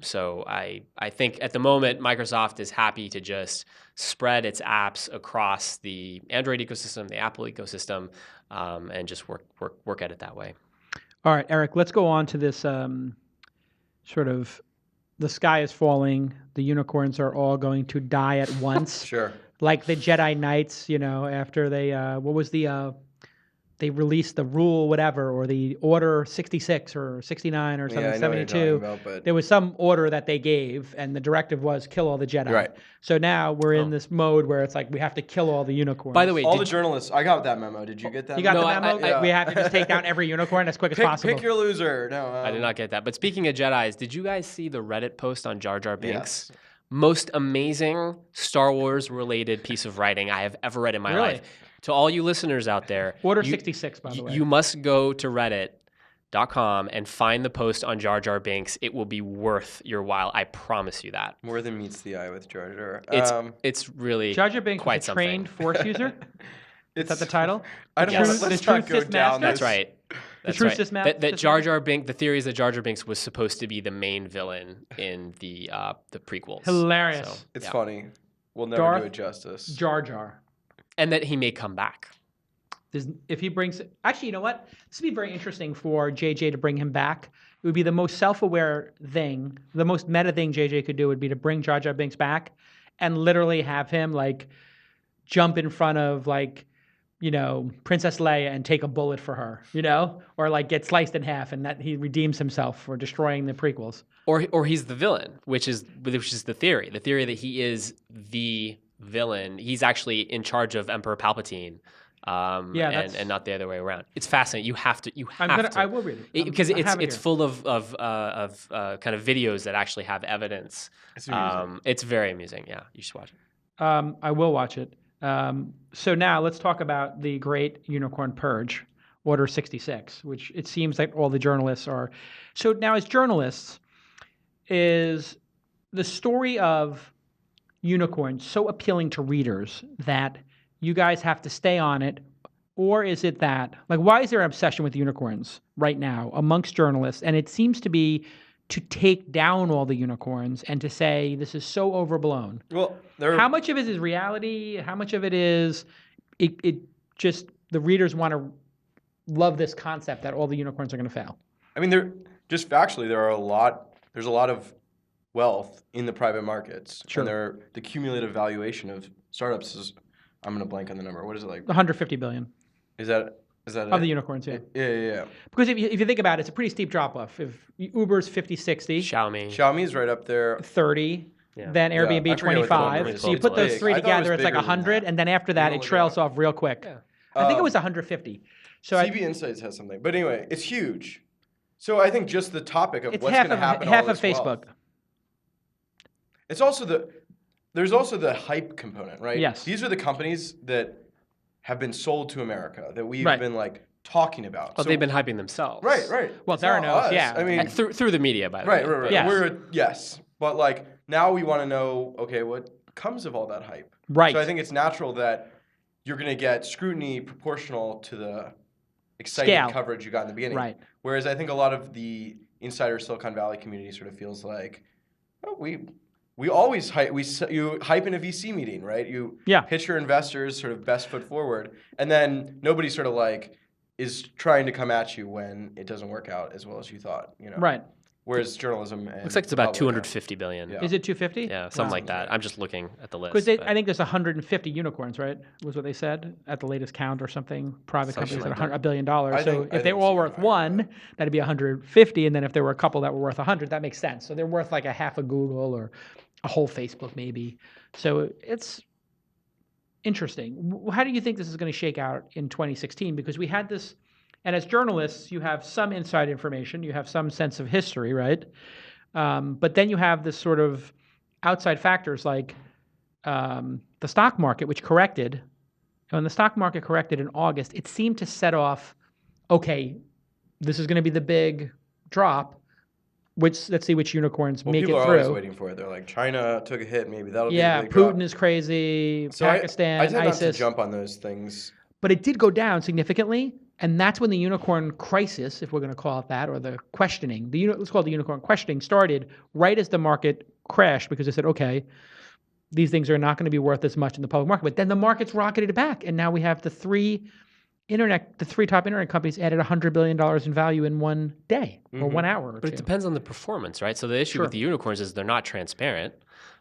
So I think at the moment, Microsoft is happy to just spread its apps across the Android ecosystem, the Apple ecosystem, and just work at it that way. All right, Eric, let's go on to this sort of the sky is falling, the unicorns are all going to die at once. Sure. Like the Jedi Knights, after they, they released the rule, whatever, or the Order 66 or 69 or something, Yeah, I know what you're 72. talking about, but There was some order that they gave, and the directive was kill all the Jedi. Right. So now we're in this mode where it's like we have to kill all the unicorns. By the way, all the journalists, I got that memo. Did you get that? you got memo? the memo? yeah. We have to just take down every unicorn as quick as possible. Pick your loser. No, I did not get that. But speaking of Jedis, did you guys see the Reddit post on Jar Jar Binks? Yes. Most amazing Star Wars related piece of writing I have ever read in my life. To all you listeners out there, Order you- 66, by the way. You must go to Reddit.com and find the post on Jar Jar Binks. It will be worth your while. I promise you that. More than meets the eye with Jar Jar. It's really Jar Jar Binks quite was a something. trained Force user? Is that the title? I don't Yes. want to. Let's The not true go Sith down. master? That's right. That's true right. Sith ma- That Sith Jar master? Jar Binks. The theory is that Jar Jar Binks was supposed to be the main villain in the prequels. Hilarious. So, It's yeah. funny. We'll never Darth do it justice. Jar Jar. And that he may come back. If he brings, actually, you know what? This would be very interesting for JJ to bring him back. It would be the most self-aware thing, the most meta thing JJ could do would be to bring Jar Jar Binks back and literally have him like jump in front of like, you know, Princess Leia and take a bullet for her, you know, or like get sliced in half and that he redeems himself for destroying the prequels. Or he's the villain, which is the theory. The theory that he is the villain. He's actually in charge of Emperor Palpatine. And not the other way around. It's fascinating. You have to. I will read it because I have it it's here. full of kind of videos that actually have evidence. It's amusing. It's very amusing. Yeah, you should watch it. I will watch it. So now let's talk about the great unicorn purge, Order 66, which it seems like all the journalists are. So now, as journalists, is the story of unicorns so appealing to readers that you guys have to stay on it? Or is it that, like, why is there an obsession with unicorns right now amongst journalists? And it seems to be to take down all the unicorns and to say this is so overblown. Well, How much of it is reality? How much of it is it just the readers want to love this concept that all the unicorns are going to fail? I mean, factually, there's a lot of wealth in the private markets. Sure. And the cumulative valuation of startups is, I'm going to blank on the number. What is it like? 150 billion Is that of the unicorns, yeah. Yeah. Because if you think about it, it's a pretty steep drop off. If Uber's 50, 60, Xiaomi's right up there. 30, Yeah. then Airbnb I forget what the number 25. is. So you It's put those big. three I thought it was together, it's like bigger than 100, that. and then after that, You it look it trails up. off real quick. I think it was 150. So CB Insights has something. But anyway, it's huge. So I think just the topic of it's what's half going to happen of to half all of this Facebook. wealth. It's also there's also the hype component, right? Yes. These are the companies that have been sold to America that we've Right. been like talking about. Well, they've been hyping themselves. Right. Well, It's not Theranos, us. yeah. I mean, Through the media, by the right. way. but- Yes. Yes. But like now we want to know, okay, what comes of all that hype? Right. So I think it's natural that you're going to get scrutiny proportional to the exciting Scale. coverage you got in the beginning. Right. Whereas I think a lot of the insider Silicon Valley community sort of feels like, oh, we always hype. You hype in a VC meeting, right? You Yeah. pitch your investors sort of best foot forward, and then nobody sort of like is trying to come at you when it doesn't work out as well as you thought. You know. Right. Whereas journalism and Looks like it's about public- 250 billion. Yeah. Is it 250? Yeah, something like that. I'm just looking at the list. Because but- I think there's 150 unicorns, right? Was what they said at the latest count or something. Private Something companies like at $100 billion. I So think if they it's were all even worth higher. one, that'd be 150. And then if there were a couple that were worth 100, that makes sense. So they're worth like a half a Google or a whole Facebook maybe. So it's interesting. How do you think this is going to shake out in 2016? Because we had this, and as journalists, you have some inside information, you have some sense of history, right? But then you have this sort of outside factors like the stock market, which corrected. When the stock market corrected in August, it seemed to set off, okay, this is going to be the big drop. Let's see which unicorns Well, make people it are through. always waiting for it. They're like, China took a hit, maybe that'll Yeah, be the big drop. Putin is crazy. So Pakistan, I tend not to ISIS. jump on those things. But it did go down significantly, and that's when the unicorn crisis, if we're going to call it that, or the questioning, let's call it the unicorn questioning, started right as the market crashed because they said, okay, these things are not going to be worth as much in the public market. But then the markets rocketed back, and now we have the three top internet companies added $100 billion in value in one day or 1 hour or But two. it depends on the performance, right? So the issue Sure. with the unicorns is they're not transparent.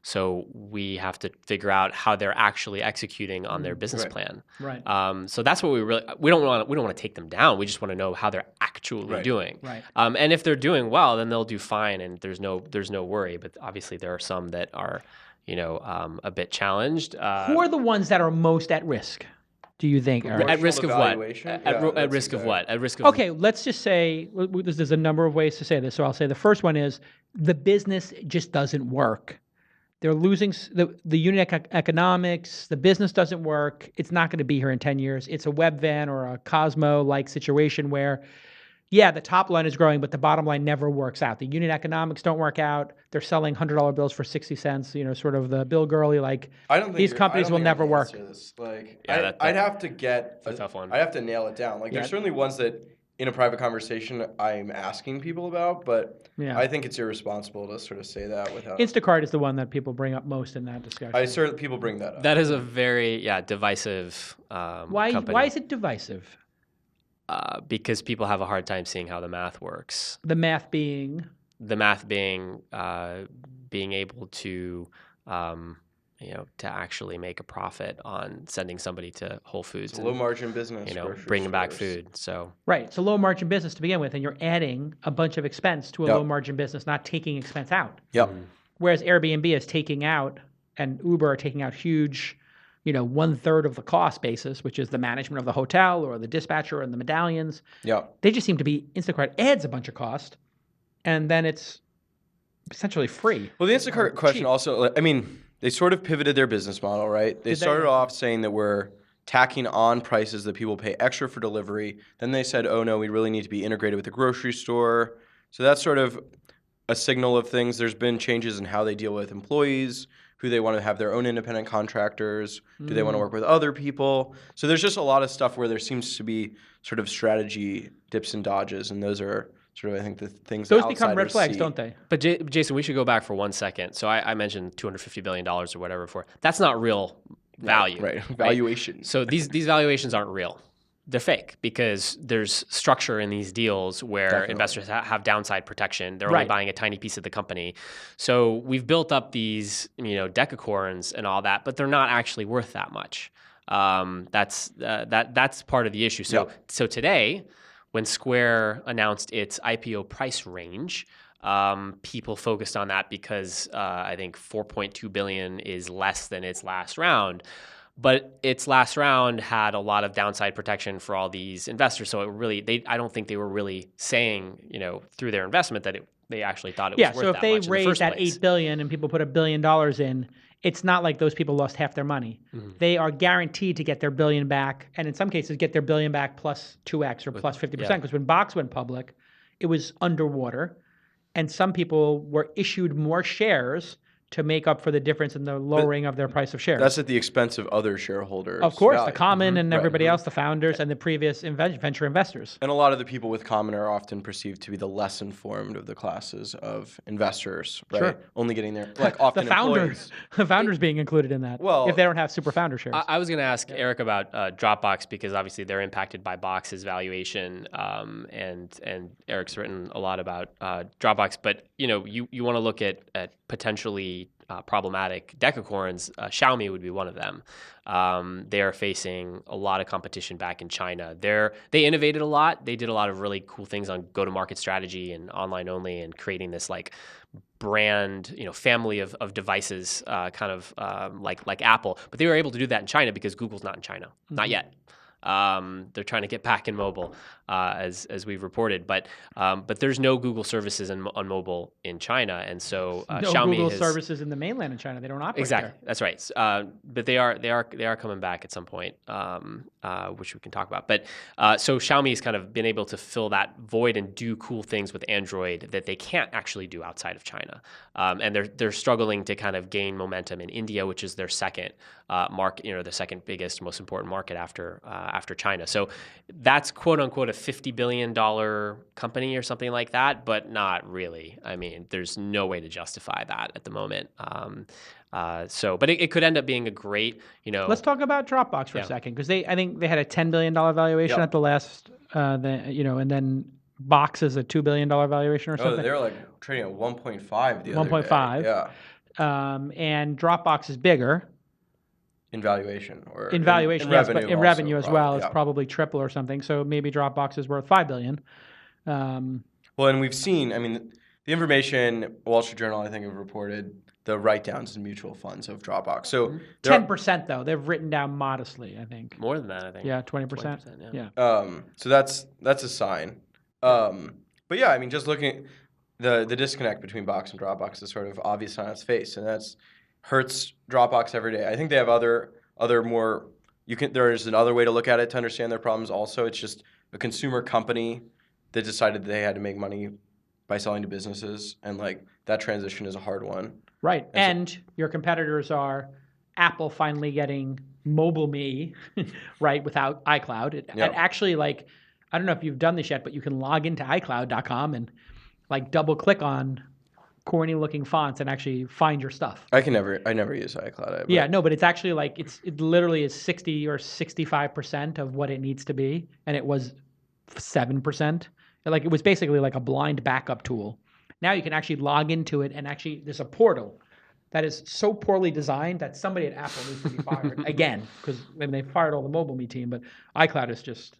So we have to figure out how they're actually executing on their business Right. plan. Right. So that's what we don't want to take them down. We just want to know how they're actually Right. doing. Right. And if they're doing well, then they'll do fine, and there's no worry. But obviously there are some that are, a bit challenged. Who are the ones that are most at risk, do you think, Eric? at risk of what? evaluation? At Yeah, that's risk of exactly. what? At risk of Okay, let's just say there's a number of ways to say this. So I'll say the first one is the business just doesn't work. They're losing the unit economics. The business doesn't work. It's not going to be here in 10 years. It's a web van or a Cosmo-like situation where, yeah, the top line is growing, but the bottom line never works out. The unit economics don't work out. They're selling $100 bills for 60 cents, sort of the Bill Gurley, like, I don't think these companies will never work. Like, Yeah, I'd have to get a tough one. I'd have to nail it down. Like, there's certainly ones that in a private conversation I'm asking people about, but I think it's irresponsible to sort of say that without. Instacart is the one that people bring up most in that discussion. People bring that up. That is a very divisive company. Why is it divisive? Because people have a hard time seeing how the math works. The math being being able to to actually make a profit on sending somebody to Whole Foods. It's a low margin business. Bringing back food. So right, it's a low margin business to begin with, and you're adding a bunch of expense to a low margin business, not taking expense out. Yep. Whereas Airbnb is taking out, and Uber are taking out huge, 1/3 of the cost basis, which is the management of the hotel or the dispatcher and the medallions. Yeah. They just seem to be, Instacart adds a bunch of cost, and then it's essentially free. Well, the Instacart question also, they sort of pivoted their business model, right? They started off saying that we're tacking on prices that people pay extra for delivery. Then they said, oh no, we really need to be integrated with the grocery store. So that's sort of a signal of things. There's been changes in how they deal with employees, who they want to have their own independent contractors, do they want to work with other people? So there's just a lot of stuff where there seems to be sort of strategy dips and dodges, and those are sort of, I think, the things those that become red flags, see. don't they? But Jason, we should go back for 1 second. So I mentioned $250 billion or whatever for that's not real value. Right. Valuation. So these valuations aren't real. They're fake because there's structure in these deals where investors have downside protection. They're only buying a tiny piece of the company. So we've built up these, decacorns and all that, but they're not actually worth that much. That's part of the issue. So today, when Square announced its IPO price range, people focused on that because I think $4.2 billion is less than its last round. But its last round had a lot of downside protection for all these investors. So I don't think they were really saying, through their investment that they actually thought it was worth that much. Yeah, so if they raised that $8 billion and people put $1 billion in, it's not like those people lost half their money. Mm-hmm. They are guaranteed to get their $1 billion back, and in some cases get their $1 billion back plus 2x or plus 50%. Because when Box went public, it was underwater, and some people were issued more shares to make up for the difference in the lowering of their price of shares. That's at the expense of other shareholders. Of course, the common and everybody else, the founders and the previous venture investors. And a lot of the people with common are often perceived to be the less informed of the classes of investors, right? Sure. Only getting there, often the founders being included in that, if they don't have super founder shares. I was going to ask Eric about Dropbox because obviously they're impacted by Box's valuation, and Eric's written a lot about Dropbox. But you want to look at potentially problematic decacorns. Xiaomi would be one of them. They are facing a lot of competition back in China. They innovated a lot. They did a lot of really cool things on go-to-market strategy and online only, and creating this brand, family of devices, like Apple. But they were able to do that in China because Google's not in China, not yet. They're trying to get back in mobile, as we've reported, but there's no Google services on mobile in China, and so no Xiaomi Google services in the mainland in China. They don't operate exactly. there. That's right. But they are coming back at some point, which we can talk about. But so Xiaomi's kind of been able to fill that void and do cool things with Android that they can't actually do outside of China, and they're struggling to kind of gain momentum in India, which is their second market, the second biggest, most important market after China. So that's quote unquote a $50 billion company or something like that, but not really. I mean, there's no way to justify that at the moment. But it could end up being a great, Let's talk about Dropbox for a second, because I think they had a $10 billion valuation at the last, and then Box is a $2 billion valuation or something. Oh, they were trading at 1.5 the other 1.5. day. Yeah. And Dropbox is bigger. In valuation or in valuation, yes, but in revenue as well, it's yeah. probably triple or something. So maybe Dropbox is worth $5 billion. Well, and we've seen, the information, Wall Street Journal, I think, have reported the write-downs in mutual funds of Dropbox. So 10% though, they've written down modestly, I think. More than that, I think. Yeah, 20%. Yeah. So that's a sign. But yeah, just looking at the disconnect between Box and Dropbox is sort of obvious on its face, and that's hurts Dropbox every day. I think they have other more. There's another way to look at it to understand their problems. Also, it's just a consumer company that decided they had to make money by selling to businesses, and like that transition is a hard one. Right, and your competitors are Apple finally getting MobileMe, right, without iCloud. It actually, like, I don't know if you've done this yet, but you can log into iCloud.com and like double click on corny looking fonts and actually find your stuff. I never use iCloud. Yeah, no, but it's actually like it literally is 60 or 65% of what it needs to be, and it was 7%. Like, it was basically like a blind backup tool. Now you can actually log into it, and actually there's a portal that is so poorly designed that somebody at Apple needs to be fired again, because they fired all the MobileMe team, but iCloud is just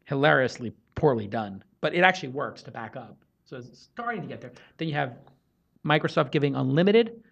hilariously poorly done. But it actually works to back up, so it's starting to get there. Then you have Microsoft giving unlimited,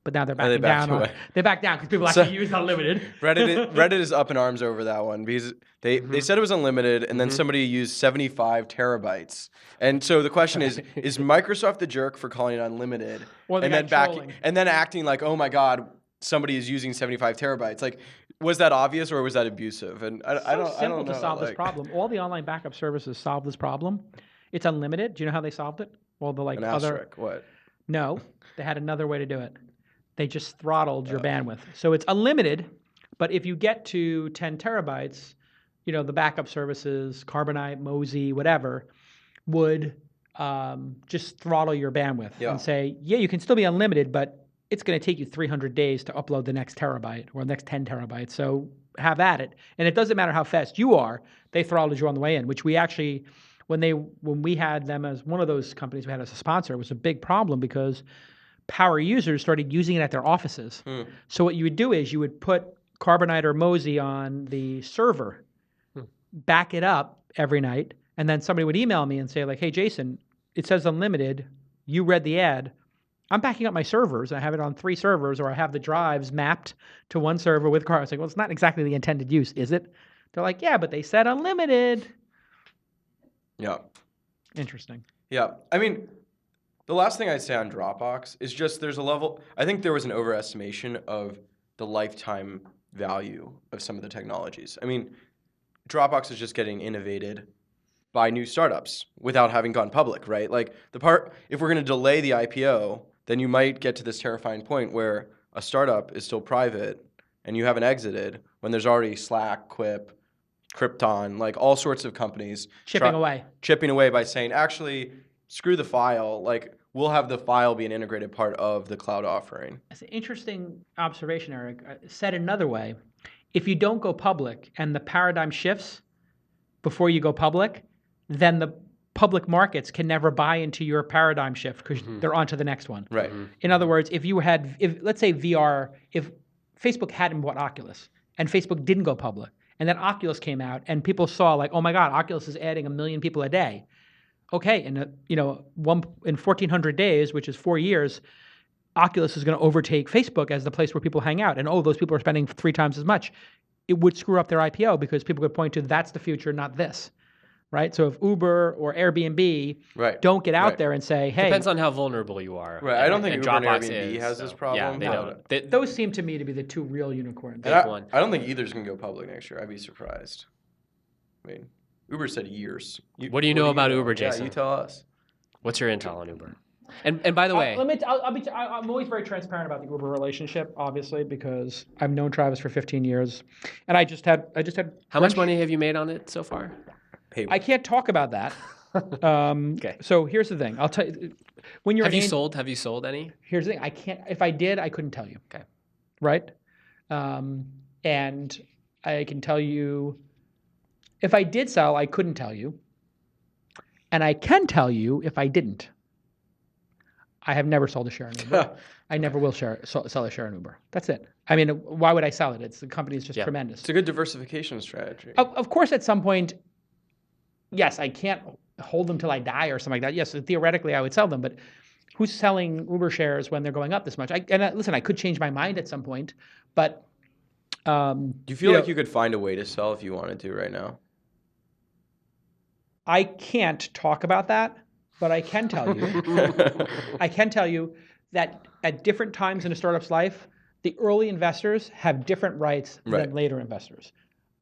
but now they're backing down. They back down because people actually use unlimited. Reddit is up in arms over that one because they said it was unlimited, and then somebody used 75 terabytes. And so the question is Microsoft the jerk for calling it unlimited, and then acting like, oh my God, somebody is using 75 terabytes? Like, was that obvious or was that abusive? And I don't know. To solve this problem. All the online backup services solve this problem. It's unlimited. Do you know how they solved it? Well, the an asterisk, what? No, they had another way to do it. They just throttled your bandwidth. So it's unlimited, but if you get to 10 terabytes, the backup services, Carbonite, Mosey, whatever, would just throttle your bandwidth and say, yeah, you can still be unlimited, but it's going to take you 300 days to upload the next terabyte or the next 10 terabytes. So have at it. And it doesn't matter how fast you are, they throttled you on the way in, which we actually, when we had them as one of those companies we had as a sponsor, it was a big problem because power users started using it at their offices. So what you would do is you would put Carbonite or Mosey on the server, back it up every night, and then somebody would email me and say, like, hey, Jason, it says unlimited. You read the ad. I'm backing up my servers. I have it on 3 servers, or I have the drives mapped to one server with I was like, well, it's not exactly the intended use, is it? They're like, yeah, but they said unlimited. Yeah. Interesting. Yeah. I mean, the last thing I'd say on Dropbox is just there's a level, I think there was an overestimation of the lifetime value of some of the technologies. I mean, Dropbox is just getting innovated by new startups without having gone public, right? Like if we're going to delay the IPO, then you might get to this terrifying point where a startup is still private and you haven't exited when there's already Slack, Quip, Krypton, like all sorts of companies chipping away by saying, actually, screw the file, like we'll have the file be an integrated part of the cloud offering. That's an interesting observation, Eric. Said another way, if you don't go public and the paradigm shifts before you go public, then the public markets can never buy into your paradigm shift because they're on to the next one. Right. In other words, if let's say VR, if Facebook hadn't bought Oculus and Facebook didn't go public, and then Oculus came out and people saw like, oh my God, Oculus is adding 1 million people a day. Okay, in 1,400 days, which is 4 years, Oculus is going to overtake Facebook as the place where people hang out. And those people are spending 3 times as much. It would screw up their IPO because people could point to that's the future, not this. Right? So if Uber or Airbnb don't get out there and say, hey. Depends on how vulnerable you are. Right. I don't think Uber and Airbnb has this problem. Yeah, they don't. Those seem to me to be the 2 real unicorns. I don't think either's going to go public next year. I'd be surprised. I mean, Uber said years. What do you know about Uber, Jason? Yeah, you tell us. What's your intel on Uber? And by the way, I'm always very transparent about the Uber relationship, obviously, because I've known Travis for 15 years, and I just had. How much money have you made on it so far? I can't talk about that. Okay. So here's the thing. I'll tell you. When you're Have you sold any? Here's the thing. I can't. If I did, I couldn't tell you. Okay. Right. And I can tell you. If I did sell, I couldn't tell you. And I can tell you if I didn't. I have never sold a share in Uber. I never will sell a share in Uber. That's it. I mean, why would I sell it? The company is just tremendous. It's a good diversification strategy. Of course, at some point, yes, I can't hold them till I die or something like that. Yes, theoretically, I would sell them. But who's selling Uber shares when they're going up this much? Listen, I could change my mind at some point. But do you feel like you could find a way to sell if you wanted to right now? I can't talk about that, but I can tell you. I can tell you that at different times in a startup's life, the early investors have different rights than later investors.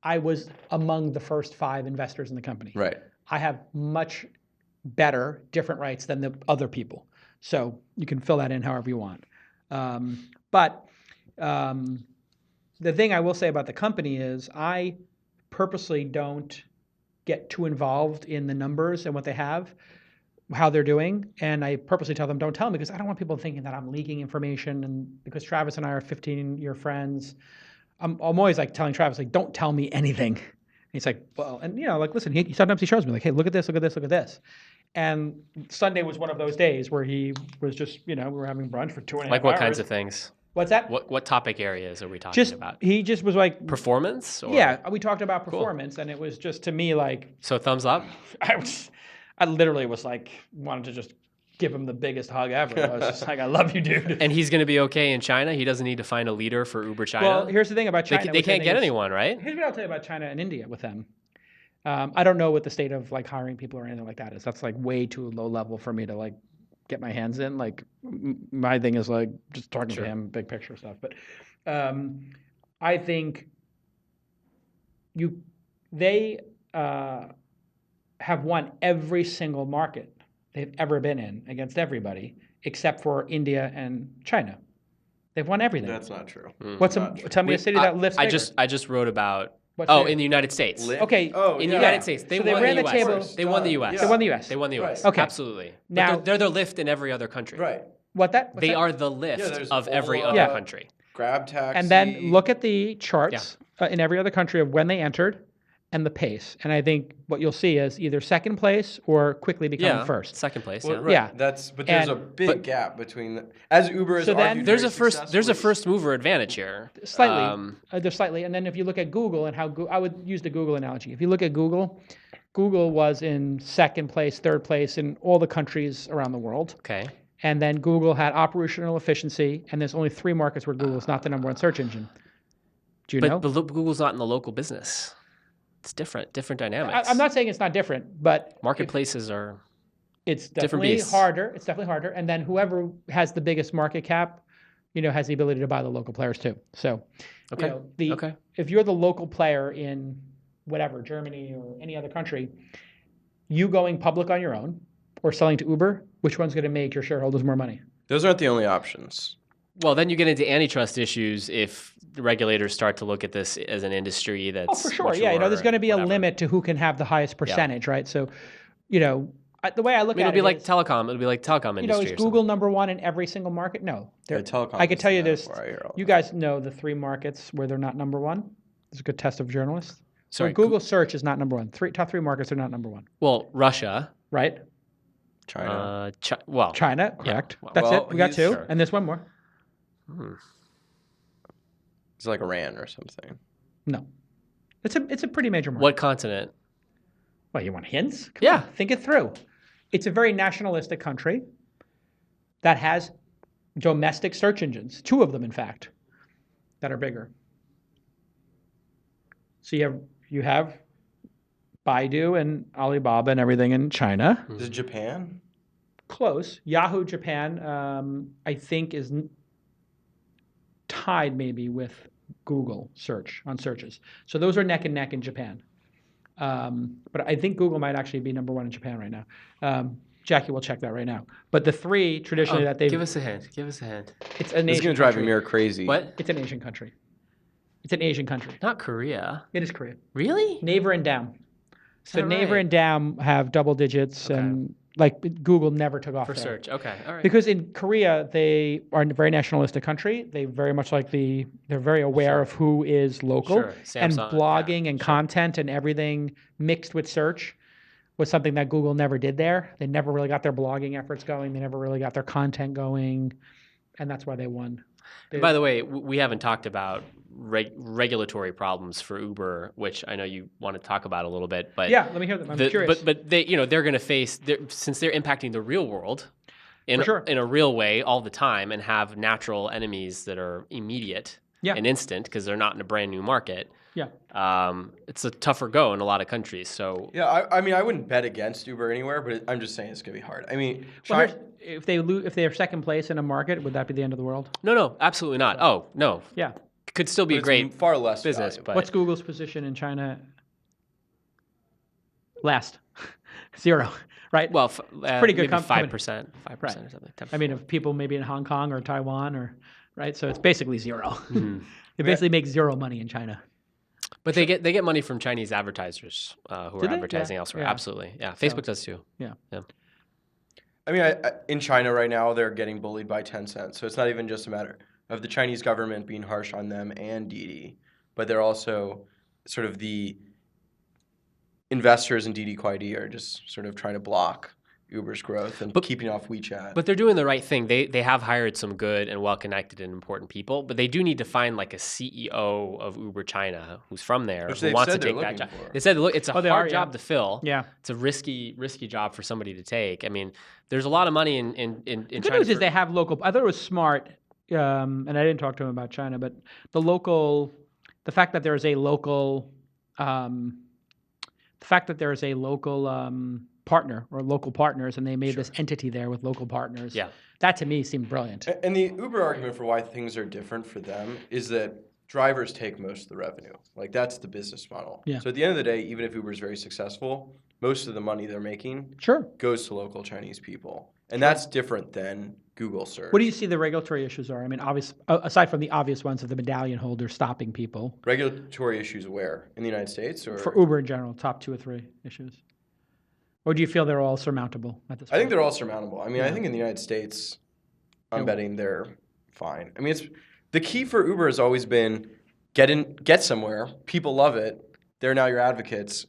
I was among the first 5 investors in the company. Right. I have much better, different rights than the other people. So you can fill that in however you want. But the thing I will say about the company is I purposely don't get too involved in the numbers and what they have, how they're doing. And I purposely tell them, don't tell me, because I don't want people thinking that I'm leaking information. And because Travis and I are 15-year friends, I'm always like telling Travis, like, don't tell me anything. And he's like, well, and like, listen, sometimes he shows me like, hey, look at this, look at this, look at this. And Sunday was one of those days where he was just, we were having brunch for 2.5 hours. Like what kinds of things? What's that? What topic areas are we talking about? He just was like performance? Or? Yeah, we talked about performance, and it was just to me like. So thumbs up. I literally was like wanted to just give him the biggest hug ever. I was just like, I love you, dude. And he's going to be okay in China. He doesn't need to find a leader for Uber China. Well, here's the thing about China. They can't get anyone, right? Here's what I'll tell you about China and India with them. I don't know what the state of like hiring people or anything like that is. That's like way too low level for me to like get my hands in. Like my thing is like just talking to him, big picture stuff. But I think they have won every single market they've ever been in against everybody except for India and China. They've won everything. That's not true. Tell me a city that lifts bigger. I just wrote about. City? In the United States. Okay. In the United States. They won ran the the US. table. They won the US. They won the US. They won the US. Right. Okay. Absolutely. Now but they're the lift in every other country. Right. They are the lift of every other country. Grab taxi. And then look at the charts in every other country of when they entered and the pace. And I think what you'll see is either second place or quickly becoming first. Second place. Well, yeah. Right. But there's a big gap between as Uber is argued there's a first mover advantage here. Slightly. There's slightly. And then if you look at Google and how I would use the Google analogy. If you look at Google was in second place, third place in all the countries around the world. Okay. And then Google had operational efficiency, and there's only 3 markets where Google's not the number 1 search engine. Do you know? But Google's not in the local business. It's different dynamics. I'm not saying it's not different, but marketplaces are. It's definitely harder. It's definitely harder. And then whoever has the biggest market cap, has the ability to buy the local players too. So, if you're the local player in whatever, Germany or any other country, you going public on your own or selling to Uber, which one's going to make your shareholders more money? Those aren't the only options. Well, then you get into antitrust issues if the regulators start to look at this as an industry that's for sure. Yeah, there's going to be a limit to who can have the highest percentage, right? So, the way I look at it, it'll be like telecom. It'll be like telecom industry. Is Google number 1 in every single market? No. Telecom. I could tell you this. You guys know the 3 markets where they're not number 1. It's a good test of journalists. So Google search is not number 1. Top 3 markets are not number 1. Well, Russia. Right. China. China, correct. Yeah. That's it. We got 2, and there's 1 more. It's like Iran or something. No, it's a pretty major market. What continent? Well, you want hints? Come on, think it through. It's a very nationalistic country that has domestic search engines, 2 of them, in fact, that are bigger. So you have Baidu and Alibaba and everything in China. Is it Japan? Close. Yahoo Japan, I think, is tied maybe with Google search on searches. So those are neck and neck in Japan. But I think Google might actually be number 1 in Japan right now. Jackie will check that right now. But the 3 traditionally that they've... Give us a hint. It's an Asian This is going to drive Amir crazy. What? It's an Asian country. It's an Asian country. Not Korea. It is Korea. Really? Naver and Down. So Naver and Down have double digits, and like Google never took off for there. search. Okay, all right. Because in Korea, they are a very nationalistic country. They very much they're very aware of who is local, and blogging and content and everything mixed with search was something that Google never did there. They never really got their blogging efforts going. They never really got their content going, and that's why they won. By the way, we haven't talked about regulatory problems for Uber, which I know you want to talk about a little bit. But yeah, let me hear them. I'm curious. But they, they're going to face, since they're impacting the real world in a real way all the time, and have natural enemies that are immediate and instant because they're not in a brand new market. It's a tougher go in a lot of countries. So Yeah, I mean, I wouldn't bet against Uber anywhere, but I'm just saying it's going to be hard. I mean, Well, if they're second place in a market, would that be the end of the world? no, absolutely not. Oh, no. Yeah. Could still be a it's great far less business, valuable. but What's Google's position in China? Last. 0, right? well, pretty good maybe company. 5% or something. 10%. I mean, of people maybe in Hong Kong or Taiwan or, right? So it's basically 0. They basically make 0 money in China. But they get money from Chinese advertisers who are they? advertising Yeah. elsewhere. Yeah. Absolutely, yeah. Facebook does too. Yeah. I mean, in China right now, they're getting bullied by Tencent. So it's not even just a matter of the Chinese government being harsh on them and Ditty, but they're also sort of the investors in Ditty Kuaidi are just sort of trying to block Uber's growth and keeping off WeChat. But they're doing the right thing. They have hired some good and well-connected and important people, but they do need to find like a CEO of Uber China who's from there Which who they've wants to said they're take that looking job. for. They said, look, it's a they hard are, job to fill. Yeah. It's a risky job for somebody to take. I mean, there's a lot of money in The China. good news is they have local. I thought it was smart, and I didn't talk to him about China, but the fact that there is a local, partner or local partners, and they made this entity there with local partners. Yeah. That to me seemed brilliant. And the Uber argument for why things are different for them is that drivers take most of the revenue. Like, that's the business model. Yeah. So at the end of the day, even if Uber is very successful, most of the money they're making Sure. goes to local Chinese people. And that's different than Google search. What do you see the regulatory issues are? I mean, aside from the obvious ones of the medallion holder stopping people. Regulatory issues where? In the United States? Or For Uber in general, top 2 or 3 issues. Or do you feel they're all surmountable at this point? I think they're all surmountable. I mean, I think in the United States, I'm betting they're fine. I mean, the key for Uber has always been get somewhere. People love it. They're now your advocates.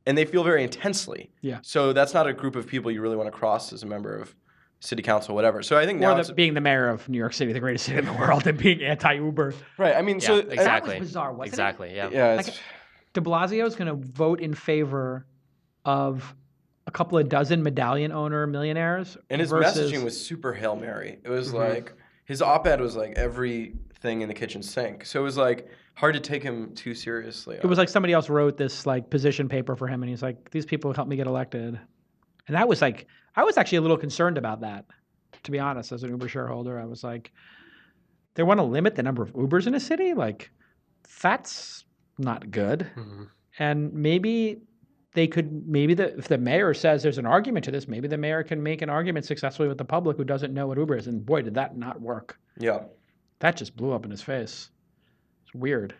And they feel very intensely. Yeah. So that's not a group of people you really want to cross as a member of city council, whatever. So I think now being the mayor of New York City, the greatest city in the world, and being anti-Uber. right. I mean, Yeah, so exactly. That was bizarre, wasn't it? Exactly. Yeah. yeah, Like, de Blasio is going to vote in favor of a couple of dozen medallion owner millionaires. and his versus, messaging was super Hail Mary. It was like his op-ed was like everything in the kitchen sink. So it was like hard to take him too seriously. It was like somebody else wrote this like position paper for him, and he's like, "These people helped me get elected," and that was like, I was actually a little concerned about that, to be honest. As an Uber shareholder, I was like, they want to limit the number of Ubers in a city, like that's not good, and maybe. If the mayor says there's an argument to this, maybe the mayor can make an argument successfully with the public who doesn't know what Uber is. And boy, did that not work. yeah. That just blew up in his face. It's weird.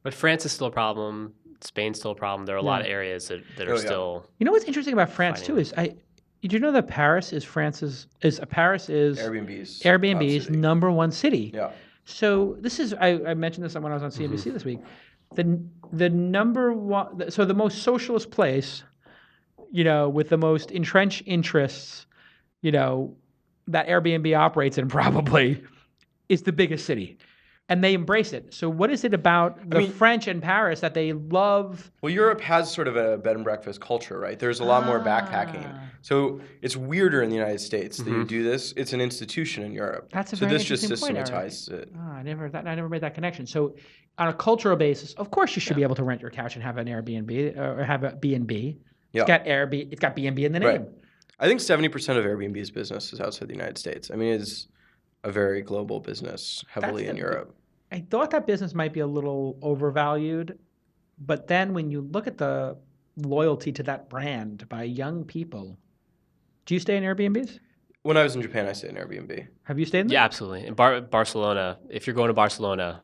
But France is still a problem. Spain's still a problem. There are a lot of areas that are still. You know what's interesting about France too is did you know that Paris is Airbnb's Airbnb's top city. #1 city? Yeah. So this is I mentioned this when I was on CNBC this week. The number one, so the most socialist place, with the most entrenched interests, that Airbnb operates in probably is the biggest city. And they embrace it. So what is it about the French and Paris that they love? Well, Europe has sort of a bed and breakfast culture, right? There's a lot more backpacking. So it's weirder in the United States that you do this. It's an institution in Europe. That's a so very this just interesting point, systematized it. Oh, I never made that connection. So on a cultural basis, of course you should be able to rent your couch and have an Airbnb or have a B&B. Yeah. It's got B&B in the name. Right. I think 70% of Airbnb's business is outside the United States. I mean, it's a very global business, heavily in Europe. I thought that business might be a little overvalued, but then when you look at the loyalty to that brand by young people, do you stay in Airbnbs? When I was in Japan, I stayed in Airbnb. Have you stayed in them? Yeah, absolutely. In Barcelona, if you're going to Barcelona,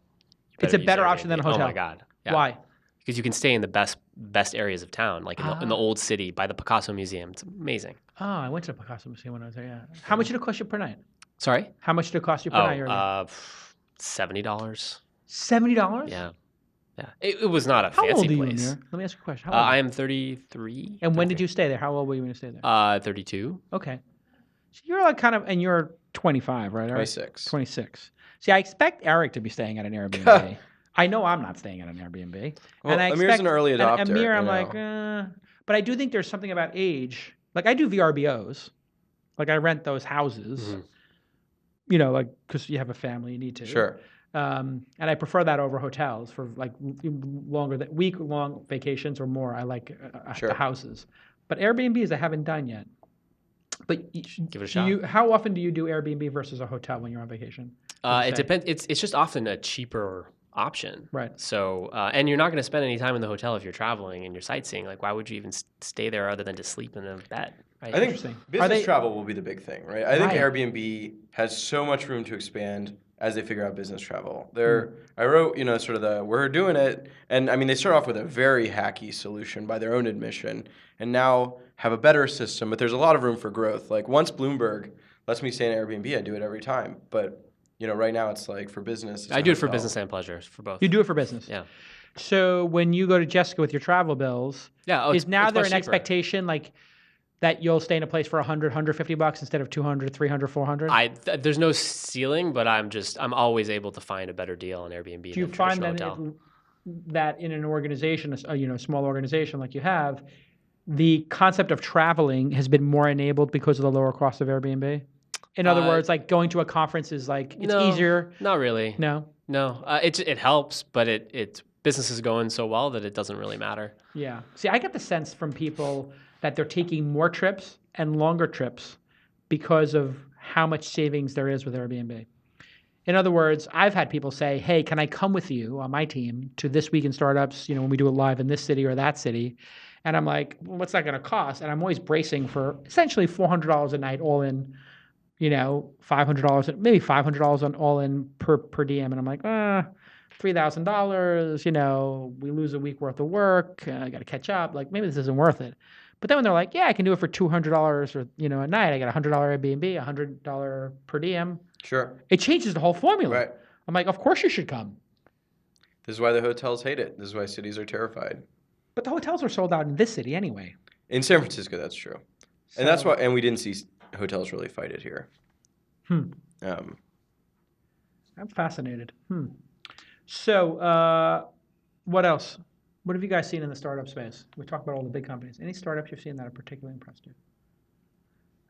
It's a better option than a hotel. Oh my God. Yeah. Why? Because you can stay in the best areas of town, like in the old city by the Picasso Museum. It's amazing. Oh, I went to the Picasso Museum when I was there, yeah. How much did it cost you per night? Sorry? How much did it cost you per night? $70. $70? Yeah. Yeah. It was not a How fancy old are you, place. Amir? Let me ask you a question. How old I am 33. And when did you stay there? How old were you when you stayed there? 32. Okay. So you're like and you're 25, right? Eric? 26. 26. See, I expect Eric to be staying at an Airbnb. I know I'm not staying at an Airbnb. Well, and I Amir's expect, an early adopter. And Amir, I'm you like, know. but I do think there's something about age. Like I do VRBOs. Like I rent those houses, like because you have a family, you need to. Sure. And I prefer that over hotels for like week-long vacations or more. I like the houses. But Airbnbs I haven't done yet. But give it a shot. How often do you do Airbnb versus a hotel when you're on vacation? It depends. It's just often a cheaper option. Right. So, and you're not going to spend any time in the hotel if you're traveling and you're sightseeing. Like, why would you even stay there other than to sleep in a bed? Right? I think business travel will be the big thing, right? I think Airbnb has so much room to expand as they figure out business travel. I wrote, sort of we're doing it. And I mean, they start off with a very hacky solution by their own admission and now have a better system, but there's a lot of room for growth. Like once Bloomberg lets me stay in Airbnb, I do it every time. But, right now it's like for business. I do it for business and pleasure, for both. You do it for business? Yeah. So when you go to Jessica with your travel bills, is now there an expectation like that you'll stay in a place for $100, $150 instead of $200, $300, $400? There's no ceiling, but I'm always able to find a better deal on Airbnb. Do you find that in an organization, a small organization like you have, the concept of traveling has been more enabled because of the lower cost of Airbnb? In other words, like going to a conference is like it's easier. Not really. No. It helps, but it business is going so well that it doesn't really matter. Yeah. See, I get the sense from people that they're taking more trips and longer trips because of how much savings there is with Airbnb. In other words, I've had people say, hey, can I come with you on my team to This Week in Startups, when we do it live in this city or that city? And I'm like, well, what's that going to cost? And I'm always bracing for essentially $400 a night all in, $500, maybe $500 on all in per diem. And I'm like, $3,000, we lose a week worth of work. I got to catch up. Like maybe this isn't worth it. But then when they're like, yeah, I can do it for $200 or, a night, I got $100 Airbnb, $100 per diem. Sure. It changes the whole formula. Right. I'm like, of course you should come. This is why the hotels hate it. This is why cities are terrified. But the hotels are sold out in this city anyway. In San Francisco, that's true. And that's why, and we didn't see hotels really fight it here. I'm fascinated. So what else? What have you guys seen in the startup space? We talked about all the big companies. Any startups you've seen that are particularly impressed you?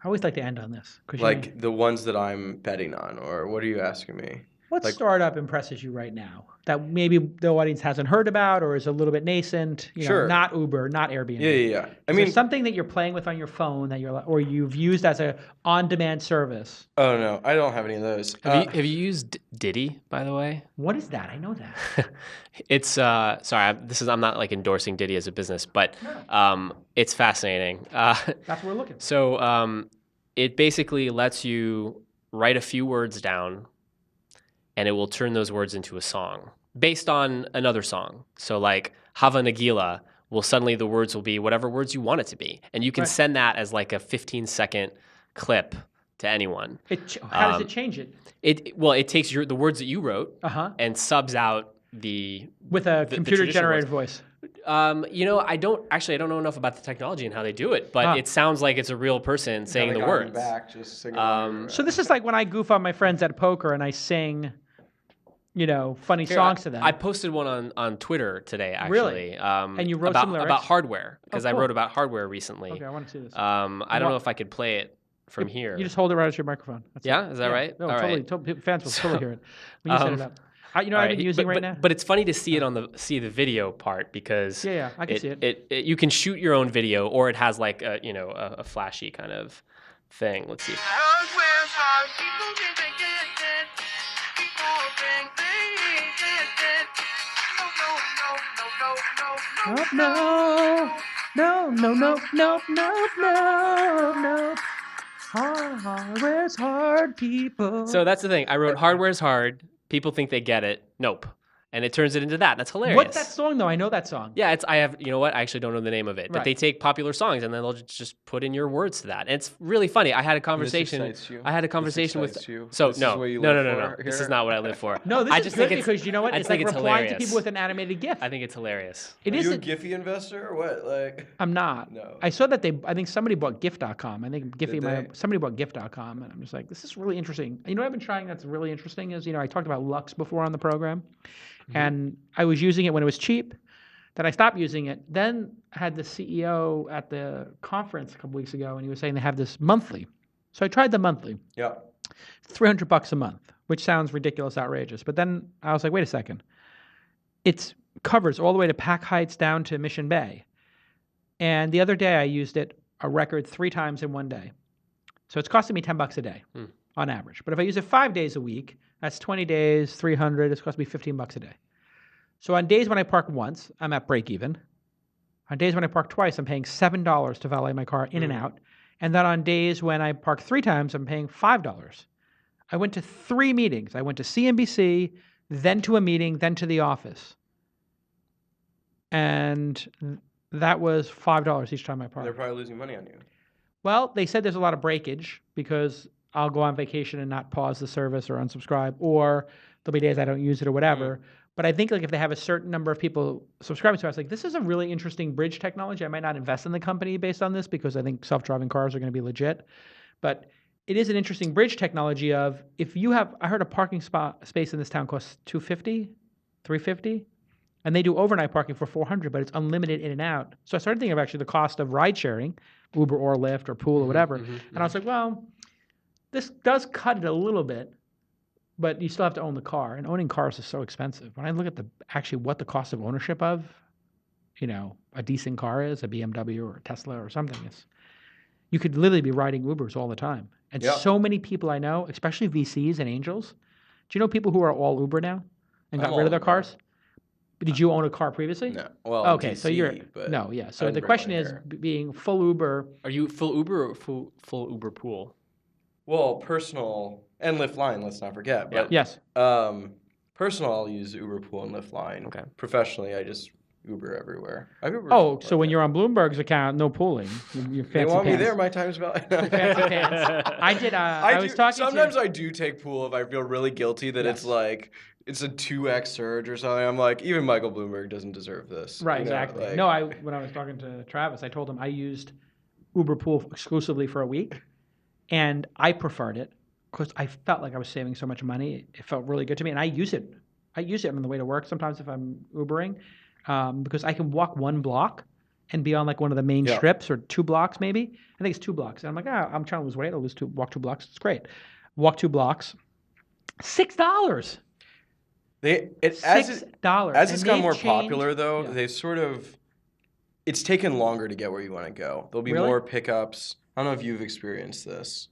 I always like to end on this. Like the ones that I'm betting on, or what are you asking me? What startup impresses you right now that maybe the audience hasn't heard about or is a little bit nascent? Not Uber, not Airbnb. Yeah. I mean, something that you're playing with on your phone that or you've used as a on-demand service. Oh no, I don't have any of those. Have you used Ditty, by the way? What is that? I know that. It's sorry, I'm not like endorsing Ditty as a business, but it's fascinating. That's what we're looking for. So it basically lets you write a few words down, and it will turn those words into a song based on another song. So like Hava Nagila the words will be whatever words you want it to be. And you can send that as like a 15-second clip to anyone. How does it change it? It takes the words that you wrote and subs out with a computer-generated voice. I don't know enough about the technology and how they do it, but it sounds like it's a real person saying the words. Back, just singing so this is like when I goof on my friends at poker and I sing, funny songs to them. I posted one on Twitter today, actually. Really? And you wrote some lyrics? About hardware, because cool. I wrote about hardware recently. Okay, I want to see this. I don't know if I could play it from here. You just hold it right at your microphone. Is that right? No, all totally. Right. Fans will totally hear it when you set it up. I've been using right now. But it's funny to see it see the video part because I can see it. You can shoot your own video, or it has like a flashy kind of thing. Let's see. No. Hardware's hard, people. So that's the thing. I wrote hardware's hard. People think they get it. Nope. And it turns it into that. That's hilarious. What's that song, though? I know that song. Yeah, I actually don't know the name of it. But they take popular songs and then they'll just put in your words to that. And it's really funny. I had a conversation with... So, no. This is not what I live for. No, this is good because you know what? It's like replying to hilarious. people with an animated GIF. I think it's hilarious. Are you a Giphy investor or what? Like, I'm not. No. I saw that I think somebody bought GIF.com. I think somebody bought GIF.com. And I'm just like, this is really interesting. You know what I've been trying that's really interesting is, I talked about Lux before on the program. And I was using it when it was cheap. Then I stopped using it. Then I had the CEO at the conference a couple weeks ago, and he was saying they have this monthly. So I tried the monthly, Yeah. $300 a month, which sounds ridiculous, outrageous. But then I was like, wait a second. It covers all the way to Pack Heights down to Mission Bay. And the other day I used it a record 3 times in one day. So it's costing me $10 a day on average. But if I use it 5 days a week, that's 20 days, 300, it's costing me $15 a day. So on days when I park once, I'm at break even. On days when I park twice, I'm paying $7 to valet my car in and out. And then on days when I park 3 times, I'm paying $5. I went to 3 meetings. I went to CNBC, then to a meeting, then to the office. And that was $5 each time I parked. They're probably losing money on you. Well, they said there's a lot of breakage because I'll go on vacation and not pause the service or unsubscribe, or there'll be days I don't use it or whatever. But I think like if they have a certain number of people subscribing to it, I was like, this is a really interesting bridge technology. I might not invest in the company based on this because I think self-driving cars are going to be legit. But it is an interesting bridge technology of if you have, I heard a parking space in this town costs $250, $350, and they do overnight parking for $400, but it's unlimited in and out. So I started thinking of actually the cost of ride sharing, Uber or Lyft or Pool or whatever. And I was like, well, this does cut it a little bit, but you still have to own the car, and owning cars is so expensive. When I look at actually what the cost of ownership of, a decent car is, a BMW or a Tesla or something, you could literally be riding Ubers all the time. And so many people I know, especially VCs and angels, do you know people who are all Uber now and got rid of their cars? Did you own a car previously? No. Well, okay, so you're So the question is, being full Uber. Are you full Uber or full UberPool? Well, personal and Lyft Line, let's not forget. But, yes. Personal, I'll use UberPool and Lyft Line. Okay. Professionally, I just Uber everywhere. I've Ubered so when you're on Bloomberg's account, no pooling. You're fancy they want pants. me there. My time's valuable. Fancy pants. I did. I was talking. Sometimes I do take pool if I feel really guilty that it's like it's a 2x surge or something. I'm like, even Michael Bloomberg doesn't deserve this. Right. Exactly. When I was talking to Travis, I told him I used UberPool exclusively for a week. And I preferred it because I felt like I was saving so much money. It felt really good to me. And I use it. On the way to work sometimes if I'm Ubering because I can walk 1 block and be on like one of the main strips or 2 blocks maybe. I think it's 2 blocks. And I'm like, I'm trying to lose weight. I'll walk 2 blocks. It's great. Walk 2 blocks. $6. $6. As it's gotten more popular though, they sort of, it's taken longer to get where you want to go. There'll be more pickups. I don't know if you've experienced this.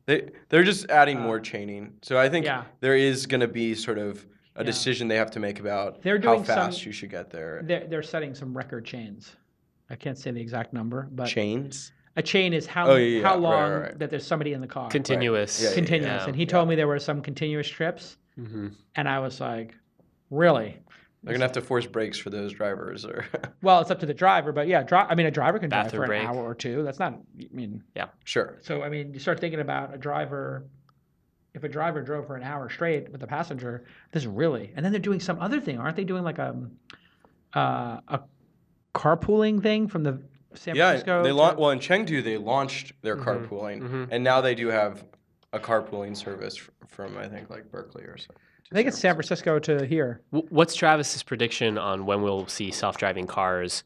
They're just adding more chaining. So I think there is going to be sort of a decision they have to make about how fast you should get there. They're setting some record chains. I can't say the exact number, but chains. A chain is how long that there's somebody in the car. Continuous. Right. Continuous. And he told me there were some continuous trips, and I was like, really? They're going to have to force brakes for those drivers. Well, it's up to the driver, but a driver can drive for an break. hour or 2. That's not, Sure. So, you start thinking about a driver, if a driver drove for an hour straight with a passenger, this is really, and then they're doing some other thing. Aren't they doing like a carpooling thing from the San Francisco? Well, in Chengdu, they launched their carpooling, and now they do have a carpooling service from, I think, like Berkeley or something. I think it's San Francisco to here. What's Travis's prediction on when we'll see self-driving cars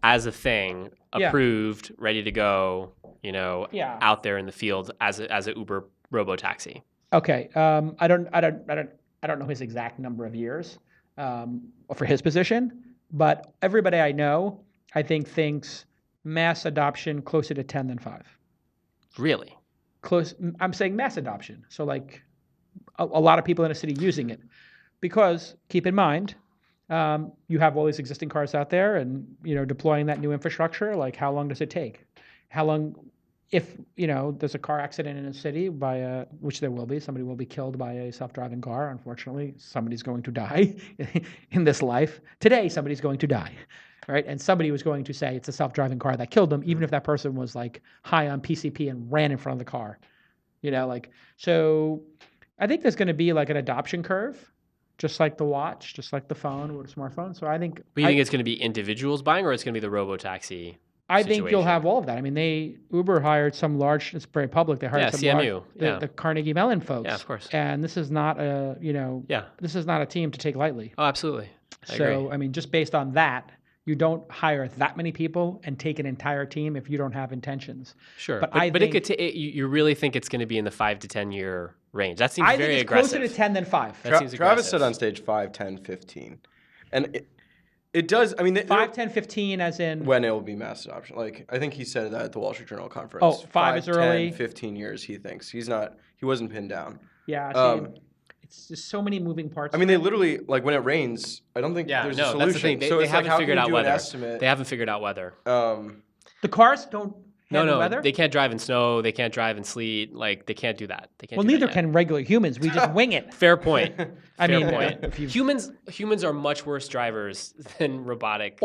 as a thing, approved, ready to go, out there in the field as a Uber robo-taxi? Okay, I don't know his exact number of years for his position, but everybody I know, I think, thinks mass adoption closer to 10 than 5. Really? Close. I'm saying mass adoption. So like a lot of people in a city using it, because keep in mind, you have all these existing cars out there, and deploying that new infrastructure. Like, how long does it take? How long, if there's a car accident in a city which there will be, somebody will be killed by a self-driving car. Unfortunately, somebody's going to die in this life. Today, somebody's going to die, right? And somebody was going to say it's a self-driving car that killed them, even if that person was like high on PCP and ran in front of the car. So I think there's going to be like an adoption curve, just like the watch, just like the phone or the smartphone. So I think. But you think it's going to be individuals buying, or it's going to be the robo-taxi? I think you'll have all of that. Uber hired some large. It's very public. They hired some CMU, the Carnegie Mellon folks. Yeah, of course. And this is not This is not a team to take lightly. Oh, absolutely. I agree. Just based on that, You don't hire that many people and take an entire team if you don't have intentions. Sure, but but it could you really think it's going to be in the 5 to 10 year range? That seems very aggressive. Closer to 10 than 5. That seems Travis aggressive. said on stage 5, 10, 15. And it does, I mean... 5, 10, 15 as in... When it will be mass adoption. Like, I think he said that at the Wall Street Journal conference. Oh, 5 is early. 10, 15 years, he thinks. He wasn't pinned down. Yeah, it's just so many moving parts. I mean, they literally, like, when it rains, I don't think there's a solution. That's the thing. They haven't figured out weather. They haven't figured out weather. The cars don't handle weather? They can't drive in snow. They can't drive in sleet. Like, they can't do that. Neither can regular humans. We just wing it. Fair point. Fair point. Humans are much worse drivers than robotic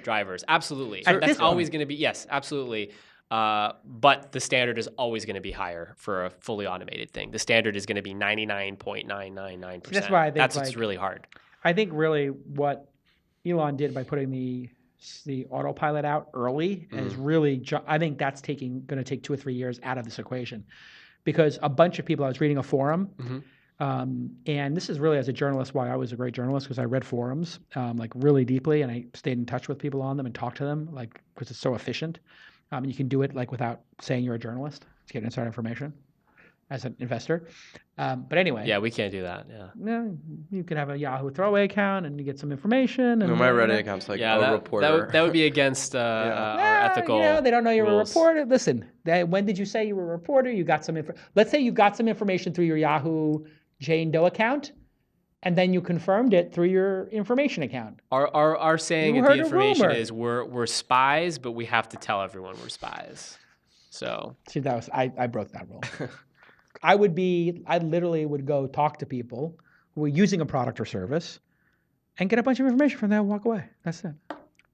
drivers. Absolutely. That's always going to be, yes, absolutely. But the standard is always going to be higher for a fully automated thing. The standard is going to be 99.999%. That's why I think that's what's really hard. I think really what Elon did by putting the autopilot out early is really, I think that's going to take 2 or 3 years out of this equation, because a bunch of people, I was reading a forum, and this is really, as a journalist, why I was a great journalist, because I read forums like really deeply, and I stayed in touch with people on them and talked to them, like, because it's so efficient. And you can do it like without saying you're a journalist to get inside information as an investor. But anyway. Yeah, we can't do that. Yeah. You could have a Yahoo throwaway account and you get some information. And my Reddit account's like a reporter. That would be against our ethical they don't know you're rules. a reporter. Listen, when did you say you were a reporter? You got some Let's say you got some information through your Yahoo Jane Doe account, and then you confirmed it through your information account. Our saying at the information is we're spies, but we have to tell everyone we're spies. So see, I broke that rule. I literally would go talk to people who were using a product or service and get a bunch of information from them and walk away. That's it.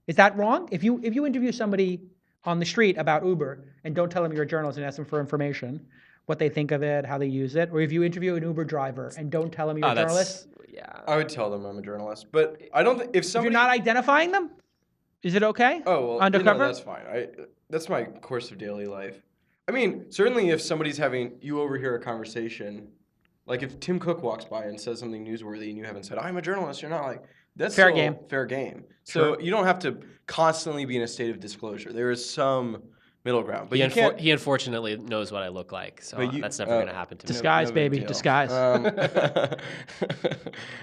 Is that wrong? If you interview somebody on the street about Uber and don't tell them you're a journalist and ask them for information, what they think of it, how they use it, or if you interview an Uber driver and don't tell them you're a journalist? Yeah. I would tell them I'm a journalist, but I don't think if you're not identifying them, is it okay? Oh, well, undercover? That's fine. That's my course of daily life. I mean, certainly if somebody's you overhear a conversation, like if Tim Cook walks by and says something newsworthy and you haven't said, I'm a journalist, you're not like, that's fair game. Fair game. Sure. So you don't have to constantly be in a state of disclosure. There is some middle ground. But he unfortunately knows what I look like, so that's never going to happen to me. Disguise, baby, disguise. I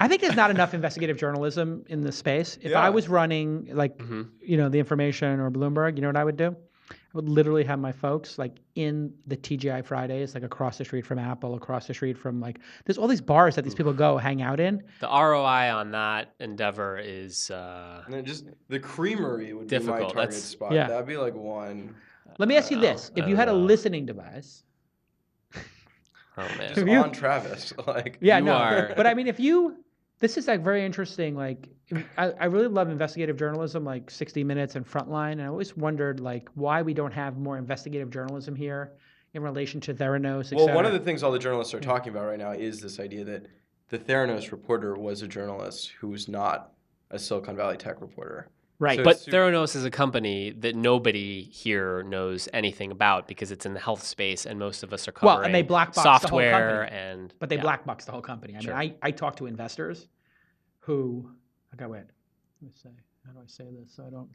think there's not enough investigative journalism in this space. If I was running the Information or Bloomberg, you know what I would do? I would literally have my folks like in the TGI Fridays, like across the street from Apple, across the street from there's all these bars that these people go hang out in. The ROI on that endeavor is just the creamery would difficult. Be my target spot. Yeah. That'd be like one. Let me ask you this: if you had a listening device, oh man, just on Travis, but I mean, this is very interesting. I really love investigative journalism, like 60 Minutes and Frontline, and I always wondered why we don't have more investigative journalism here in relation to Theranos. Well, one of the things all the journalists are talking about right now is this idea that the Theranos reporter was a journalist who was not a Silicon Valley tech reporter. Right. But Theranos is a company that nobody here knows anything about because it's in the health space, and most of us are covering and they black box software the whole company. But they yeah. black box the whole company. I mean, I talk to investors who let me say, how do I say this so I don't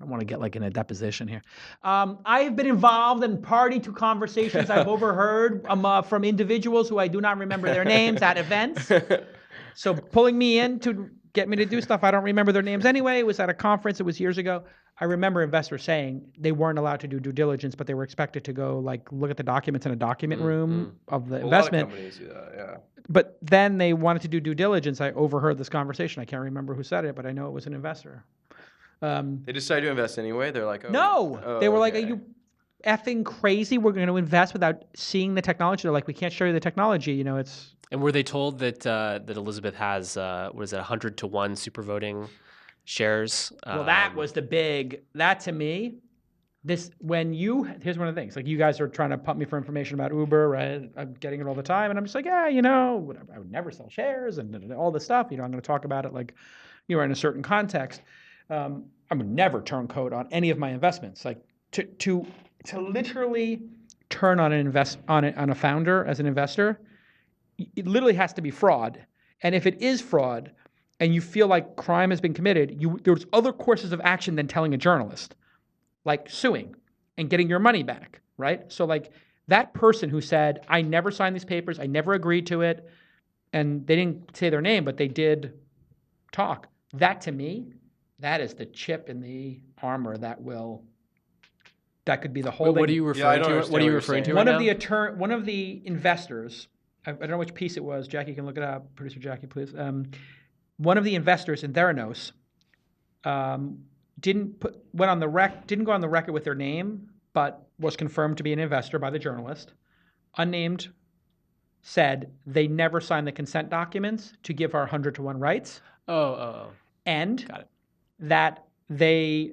want to get in a deposition here. I have been involved and party to conversations I've overheard from individuals who I do not remember their names at events. So pulling me in to get me to do stuff I don't remember their names anyway. It was at a conference. It was years ago. I remember investors saying they weren't allowed to do due diligence, but they were expected to go look at the documents in a document room of the investment. A lot of companies do that, yeah. But then they wanted to do due diligence. I overheard this conversation. I can't remember who said it, but I know it was an investor. They decided to invest anyway? They're like, they were like, are you effing crazy? We're going to invest without seeing the technology. They're like, we can't show you the technology. It's... And were they told that Elizabeth has, 100 to 1 super voting shares? Well, that was that to me, here's one of the things, you guys are trying to pump me for information about Uber, right? I'm getting it all the time. And I'm just like, whatever. I would never sell shares and all this stuff. I'm going to talk about it in a certain context. I would never turn code on any of my investments. To literally turn on a founder as an investor, it literally has to be fraud. And if it is fraud, and you feel like crime has been committed, there's other courses of action than telling a journalist, like suing and getting your money back, right? So like that person who said, I never signed these papers, I never agreed to it, and they didn't say their name, but they did talk. That to me, that is the chip in the armor that could be the whole What are thing. you Yeah, I referring don't to? understand What are you what you're referring to saying. right now? One of the investors, I don't know which piece it was. Jackie can look it up. Producer Jackie, please. One of the investors in Theranos didn't go on the record with their name, but was confirmed to be an investor by the journalist. Unnamed said they never signed the consent documents to give our 100-to-1 rights, Oh. and Got it. that they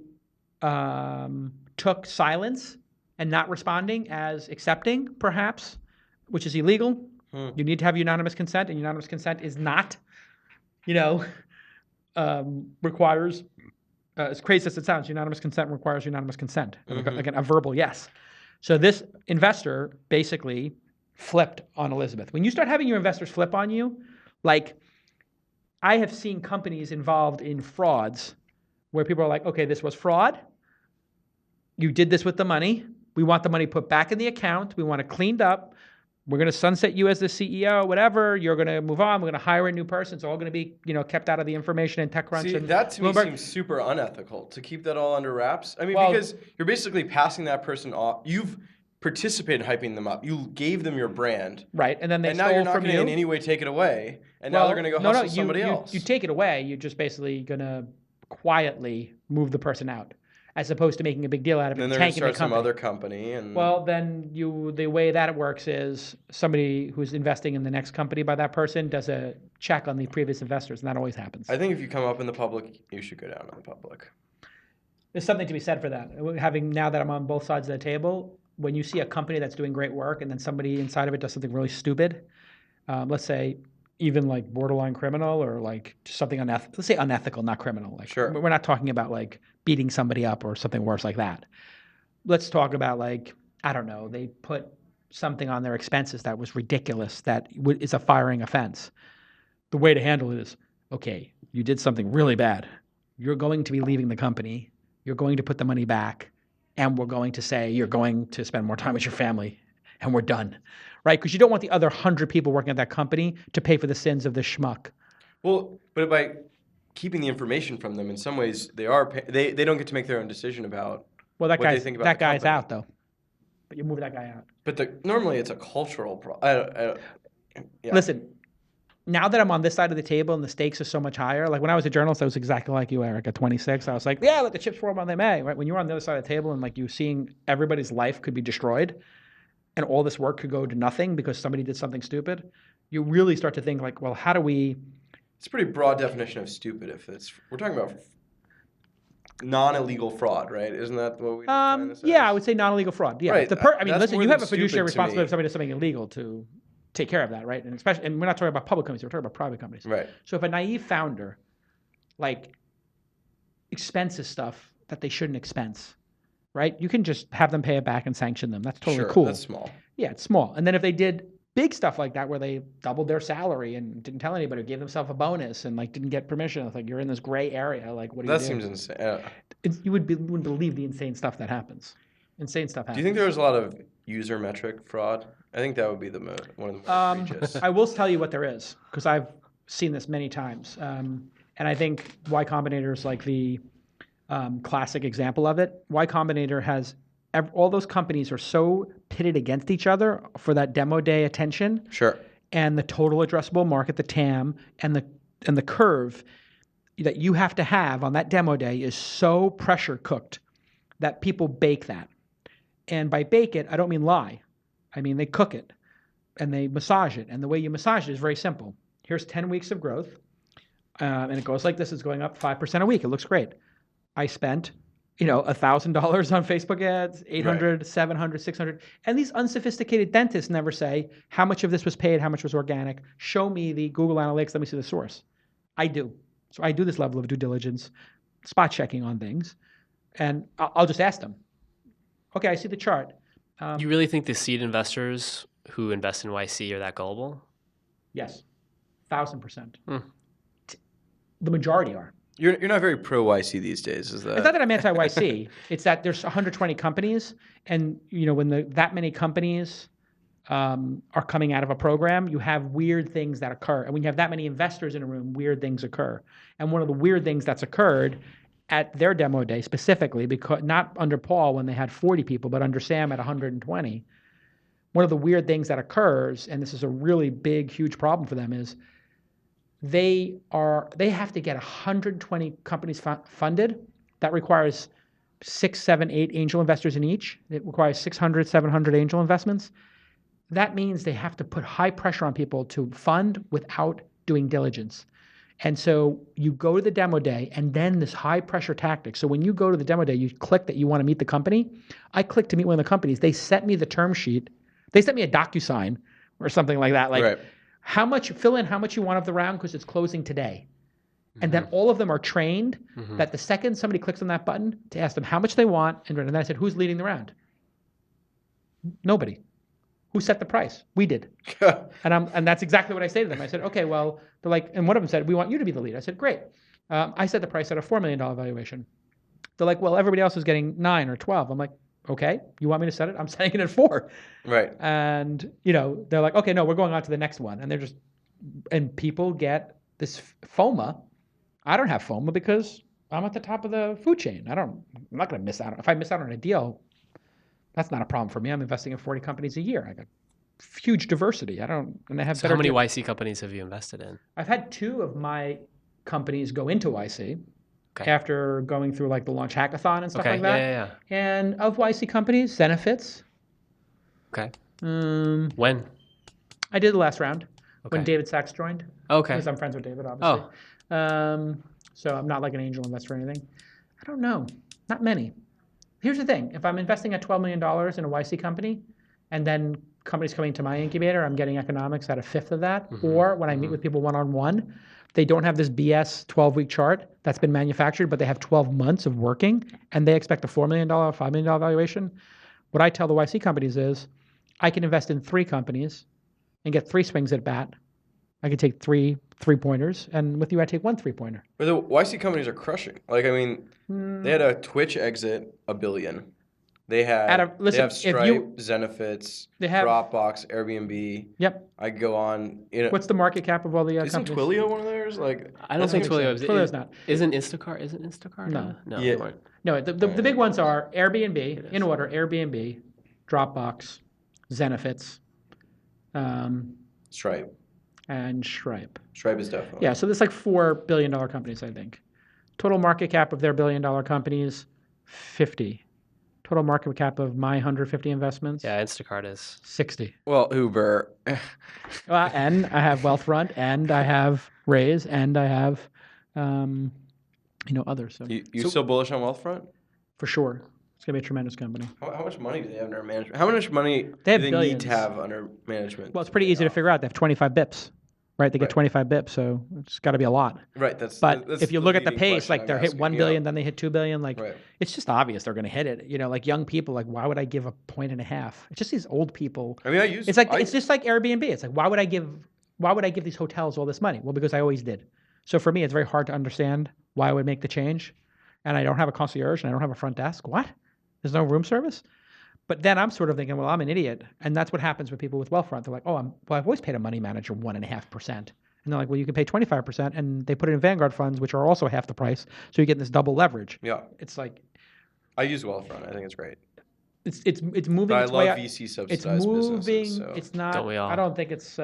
took silence and not responding as accepting, perhaps, which is illegal. You need to have unanimous consent, and unanimous consent is not, requires, as crazy as it sounds, unanimous consent requires unanimous consent. Again, a verbal yes. So this investor basically flipped on Elizabeth. When you start having your investors flip on you, like I have seen companies involved in frauds where people are like, okay, this was fraud. You did this with the money. We want the money put back in the account. We want it cleaned up. We're going to sunset you as the CEO, whatever. You're going to move on. We're going to hire a new person. It's all going to be, kept out of the information in TechCrunch. See, and that to me Bloomberg. seems super unethical to keep that all under wraps. I mean, Well- because you're basically passing that person off. You've participated in hyping them up. You gave them your brand. Right, and then they And now stole you're not from going you. to in any way take it away. And now they're going to go hustle somebody else. You take it away. You're just basically going to quietly move the person out, as opposed to making a big deal out of it and and then they're going to tanking the start some company. other company. And Well, then the way that it works is somebody who's investing in the next company by that person does a check on the previous investors, and that always happens. I think if you come up in the public, you should go down in the public. There's something to be said for that. Now that I'm on both sides of the table, when you see a company that's doing great work and then somebody inside of it does something really stupid, let's say even like borderline criminal or like something unethical. Let's say unethical, not criminal. Like, Sure. We're not talking about like beating somebody up or something worse like that. Let's talk about like, I don't know, they put something on their expenses that was ridiculous, that is a firing offense. The way to handle it is, okay, you did something really bad. You're going to be leaving the company. You're going to put the money back. And we're going to say you're going to spend more time with your family. And we're done. Right? Because you don't want the other 100 people working at that company to pay for the sins of this schmuck. Well, but by keeping the information from them, in some ways, they don't get to make their own decision about Well, what they think about that the guy's company. out, though. But you move that guy out. But normally it's a cultural problem. Yeah. Listen, now that I'm on this side of the table and the stakes are so much higher, like when I was a journalist, I was exactly like you, Eric, at 26. I was like, yeah, let the chips fall where they may. Right? When you're on the other side of the table and like you're seeing everybody's life could be destroyed and all this work could go to nothing because somebody did something stupid, you really start to think like, well, how do we... It's a pretty broad definition of stupid. We're talking about non-illegal fraud, right? Isn't that what we define this as? Yeah, I would say non-illegal fraud. Yeah. Right. I mean, That's listen, more you have than a fiduciary stupid to responsibility me. if somebody does something illegal to take care of that, right? And especially, and we're not talking about public companies, we're talking about private companies. Right. So if a naive founder, like, expenses stuff that they shouldn't expense, right? You can just have them pay it back and sanction them. That's totally Sure, cool. that's small. Yeah, it's small. And then if they did big stuff like that where they doubled their salary and didn't tell anybody, gave themselves a bonus and like didn't get permission, it's like you're in this gray area. Like, what do you do? That seems insane. You wouldn't believe the insane stuff that happens. Insane stuff happens. Do you think there was a lot of user metric fraud? I think that would be one of the more egregious. I will tell you what there is, because I've seen this many times. And I think Y-Combinator is like the classic example of it. Y-Combinator has, all those companies are so pitted against each other for that demo day attention. Sure. And the total addressable market, the TAM, and the curve that you have to have on that demo day is so pressure cooked that people bake that. And by bake it, I don't mean lie. I mean, they cook it and they massage it. And the way you massage it is very simple. Here's 10 weeks of growth. And it goes like this. It's going up 5% a week. It looks great. I spent, $1,000 on Facebook ads, 800, Right. 700, 600. And these unsophisticated dentists never say how much of this was paid, how much was organic. Show me the Google Analytics. Let me see the source. I do. So I do this level of due diligence, spot checking on things. And I'll just ask them, okay, I see the chart. You really think the seed investors who invest in YC are that gullible? Yes, 1,000%. the majority are. You're not very pro YC these days, is that? It's not that I'm anti-YC. It's that there's 120 companies, and when that many companies are coming out of a program, you have weird things that occur. And when you have that many investors in a room, weird things occur. And one of the weird things that's occurred at their demo day specifically, because not under Paul when they had 40 people, but under Sam at 120, one of the weird things that occurs, and this is a really big, huge problem for them, is they have to get 120 companies funded. That requires 6, 7, 8 angel investors in each. It requires 600, 700 angel investments. That means they have to put high pressure on people to fund without doing diligence. And so you go to the demo day, and then this high pressure tactic. So when you go to the demo day, you click that you want to meet the company. I clicked to meet one of the companies. They sent me the term sheet. They sent me a DocuSign or something like that. Like, Right. Fill in how much you want of the round because it's closing today. And then all of them are trained that the second somebody clicks on that button to ask them how much they want, and then I said, who's leading the round? Nobody. Who set the price? We did. And that's exactly what I say to them. I said, okay, well, they're like, and one of them said, we want you to be the lead. I said, great. I set the price at a $4 million valuation. They're like, well, everybody else is getting 9 or 12. I'm like, okay, you want me to set it? I'm setting it at 4. Right. And, they're like, okay, no, we're going on to the next one. And people get this FOMA. I don't have FOMA because I'm at the top of the food chain. I'm not going to miss out. If I miss out on a deal, that's not a problem for me. I'm investing in 40 companies a year. I got huge diversity. And I have So how many YC companies have you invested in? I've had 2 of my companies go into YC. Okay. After going through like the launch hackathon and stuff like that. Yeah. And of YC companies, Zenefits. Okay. When? I did the last round when Okay. David Sachs joined. Okay. Because I'm friends with David, obviously. So I'm not like an angel investor or anything. I don't know. Not many. Here's the thing. If I'm investing at $12 million in a YC company, and then companies coming to my incubator, I'm getting economics at a fifth of that. Or when I meet with people one-on-one, they don't have this BS 12-week chart that's been manufactured, but they have 12 months of working, and they expect a $4 million, $5 million valuation. What I tell the YC companies is, I can invest in 3 companies and get 3 swings at bat. I could take 3 3-pointers, and with you, I take 1 3-pointer. But the YC companies are crushing. Like, I mean, they had a Twitch exit, $1 billion. They have Stripe, Zenefits, Dropbox, Airbnb. Yep. I go on. What's the market cap of all the Isn't companies? Twilio one of theirs? Like, I don't think Twilio is. Twilio's not. Isn't Instacart? No. No. Yeah. They weren't. No, the big ones are Airbnb, in order, Airbnb, Dropbox, Zenefits, Stripe. and Stripe. Stripe is definitely. Yeah, so there's like 4 billion-dollar companies, I think. Total market cap of their billion-dollar companies, 50. Total market cap of my 150 investments, Yeah, Instacart is. 60. Well, Uber. And I have Wealthfront, and I have Raise, and I have, others. So You still bullish on Wealthfront? for sure, it's gonna be a tremendous company. How much money do they have under management? How much money They have do they billions. need to have under management? Well, it's pretty easy to figure out. They have 25 bips, right? They get Right. 25 bips, so it's got to be a lot. Right. But that's if you the look at the leading pace, question like they're I'm hit asking, 1 yeah. billion, then they hit 2 billion. Like Right. it's just obvious they're going to hit it. Like young people, like why would I give a 1.5? It's just these old people. I mean, it's It's just like Airbnb. It's like why would I give these hotels all this money? Well, because I always did. So for me, it's very hard to understand why I would make the change. And I don't have a concierge and I don't have a front desk. What? There's no room service? But then I'm sort of thinking, well, I'm an idiot. And that's what happens with people with Wealthfront. They're like, I've always paid a money manager 1.5%. And they're like, well, you can pay 25%. And they put it in Vanguard funds, which are also half the price. So you get this double leverage. Yeah. It's like, I use Wealthfront. I think it's great. it's moving But I its way love out. VC It's subsidized moving. businesses. So. It's not. Don't we all? I don't think it's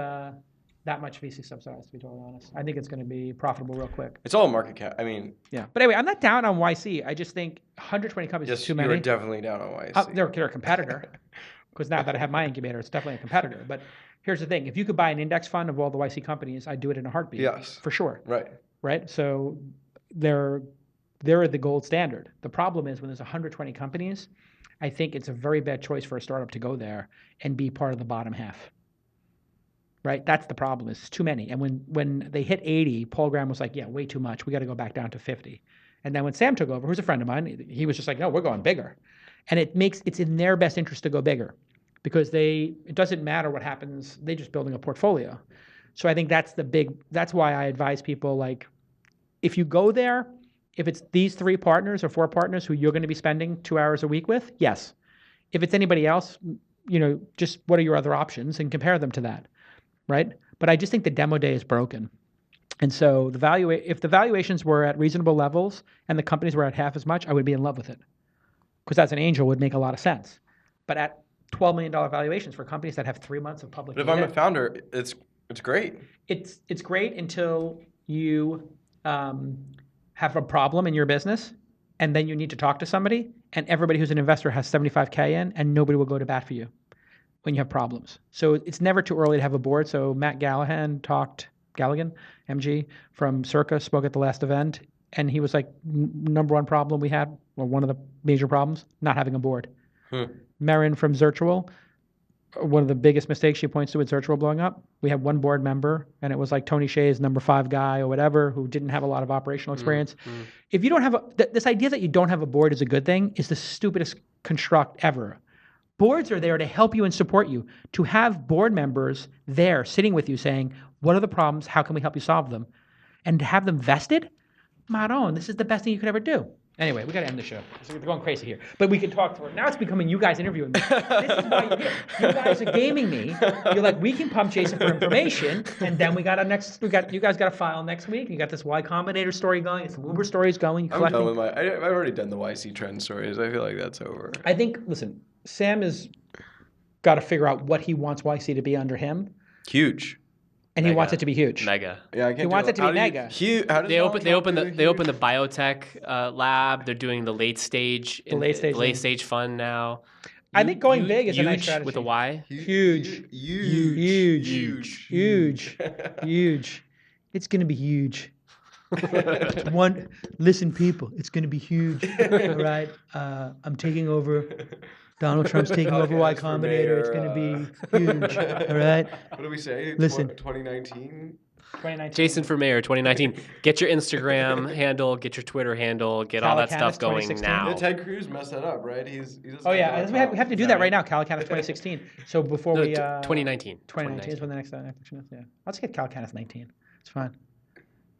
that much VC subsidized, to be totally honest. I think it's going to be profitable real quick. It's all market cap. I mean, Yeah. But anyway, I'm not down on YC. I just think 120 companies is yes, too you're many. definitely down on YC. They're a competitor. Because now that I have my incubator, it's definitely a competitor. But here's the thing. If you could buy an index fund of all the YC companies, I'd do it in a heartbeat. Yes. For sure. Right. So they're the gold standard. The problem is when there's 120 companies, I think it's a very bad choice for a startup to go there and be part of the bottom half. Right? That's the problem. It's too many. And when they hit 80, Paul Graham was like, yeah, way too much. We got to go back down to 50. And then when Sam took over, who's a friend of mine, he was just like, no, we're going bigger. And it's in their best interest to go bigger because it doesn't matter what happens. They're just building a portfolio. So I think that's why I advise people like, if you go there, if it's these 3 partners or 4 partners who you're going to be spending 2 hours a week with, yes. If it's anybody else, just what are your other options and compare them to that, right? But I just think the demo day is broken. And so if the valuations were at reasonable levels and the companies were at half as much, I would be in love with it. Because as an angel, it would make a lot of sense. But at $12 million valuations for companies that have 3 months of public But if data, I'm a founder, it's great. It's great until you have a problem in your business, and then you need to talk to somebody, and everybody who's an investor has 75K in, and nobody will go to bat for you when you have problems. So it's never too early to have a board. So Matt Galligan, MG from Circa, spoke at the last event, and he was like, number one problem we had, or one of the major problems, not having a board. Marin from Zirtual, one of the biggest mistakes she points to with Zirtual blowing up, we had one board member, and it was like Tony Hsieh's number 5 guy or whatever, who didn't have a lot of operational experience. If you don't have this idea that you don't have a board is a good thing is the stupidest construct ever. Boards are there to help you and support you. To have board members there sitting with you saying, what are the problems? How can we help you solve them? And to have them vested, Maron, this is the best thing you could ever do. Anyway, we got to end the show. We're going crazy here. But we can talk through it. Now it's becoming you guys interviewing me. This is why you're here. You guys are gaming me. You're like, we can pump Jason for information, and then you guys got a file next week. You got this Y-Combinator story going. Some Uber stories going. I'm done with I've already done the YC trend stories. I feel like that's over. I think, listen, Sam has got to figure out what he wants YC to be under him. Huge. And he wants it to be huge. Mega. Yeah, he wants it to be mega. They open the biotech lab. They're doing the late stage fund now. I think going big is a nice strategy. With a Y. Huge. It's gonna be huge. Listen, people, it's gonna be huge. All right. I'm taking over. Donald Trump's taking over Y-Combinator. It's going to be huge. All right. What do we say? Listen. 2019? Jason for mayor 2019. Get your Instagram handle, get your Twitter handle, get all that stuff going now. Yeah, Ted Cruz messed that up, right? We have to do that right now. Calicanis 2016. So before 2019. 2019 is when the next election is. Yeah. I'll just get Calicanis 19. It's fine.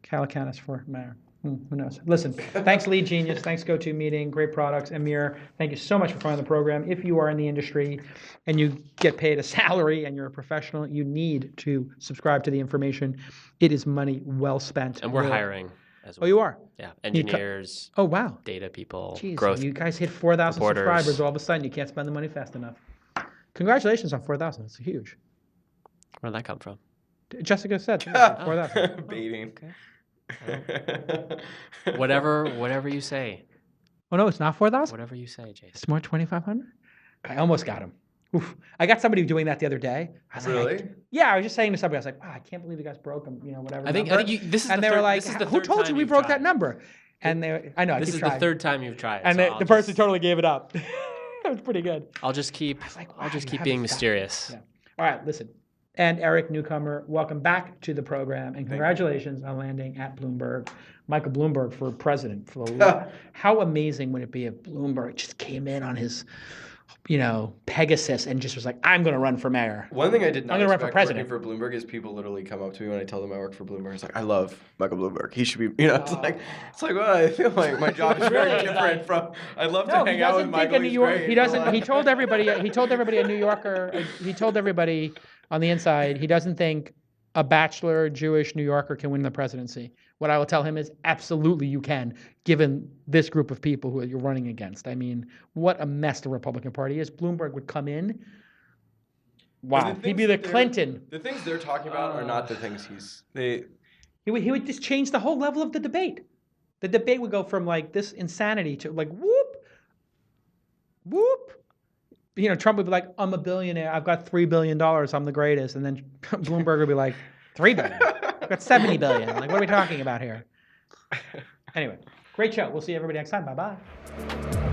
Calicanis for mayor. Who knows? Listen, thanks LeadGenius, thanks GoToMeeting, great products. Amir, thank you so much for following the program. If you are in the industry and you get paid a salary and you're a professional, you need to subscribe to the information. It is money well spent. And we're hiring as well. Oh, you are? Yeah, engineers. Oh, wow. Data people, Jeez, growth. You guys hit 4,000 subscribers. All of a sudden, you can't spend the money fast enough. Congratulations on 4,000. It's huge. Where'd that come from? Jessica said 4,000. Baiting. Okay. Whatever you say. Oh no, it's not 4,000. Whatever you say, Jason. It's more 2,500. I almost got him. Oof. I got somebody doing that the other day. I was really? Like, yeah, I was just saying to somebody, I was like, wow, I can't believe you guys broke them. Whatever. I think this is. And they were like, who told you we broke that number? And I know. This is the third time you've tried. And the person totally gave it up. That was pretty good. I'll just keep being mysterious. Yeah. All right, listen. And Eric, newcomer, welcome back to the program, and congratulations on landing at Bloomberg. Michael Bloomberg for president. How amazing would it be if Bloomberg just came in on his, Pegasus and just was like, I'm going to run for mayor. One thing I did not I'm going to run for president. For Bloomberg is people literally come up to me when I tell them I work for Bloomberg. It's like, I love Michael Bloomberg. He should be, it's like, well, I feel like my job is very different from. I'd love to hang out with Michael. He doesn't. He told everybody a New Yorker. He told everybody on the inside, he doesn't think a bachelor Jewish New Yorker can win the presidency. What I will tell him is absolutely you can, given this group of people who you're running against. I mean, what a mess the Republican Party is. Bloomberg would come in. Wow, he'd be the Clinton. The things they're talking about are not the things He would just change the whole level of the debate. The debate would go from like this insanity to like whoop, whoop. Trump would be like, I'm a billionaire. I've got $3 billion. I'm the greatest. And then Bloomberg would be like, $3 billion. I've got $70 billion. Like, what are we talking about here? Anyway, great show. We'll see everybody next time. Bye-bye.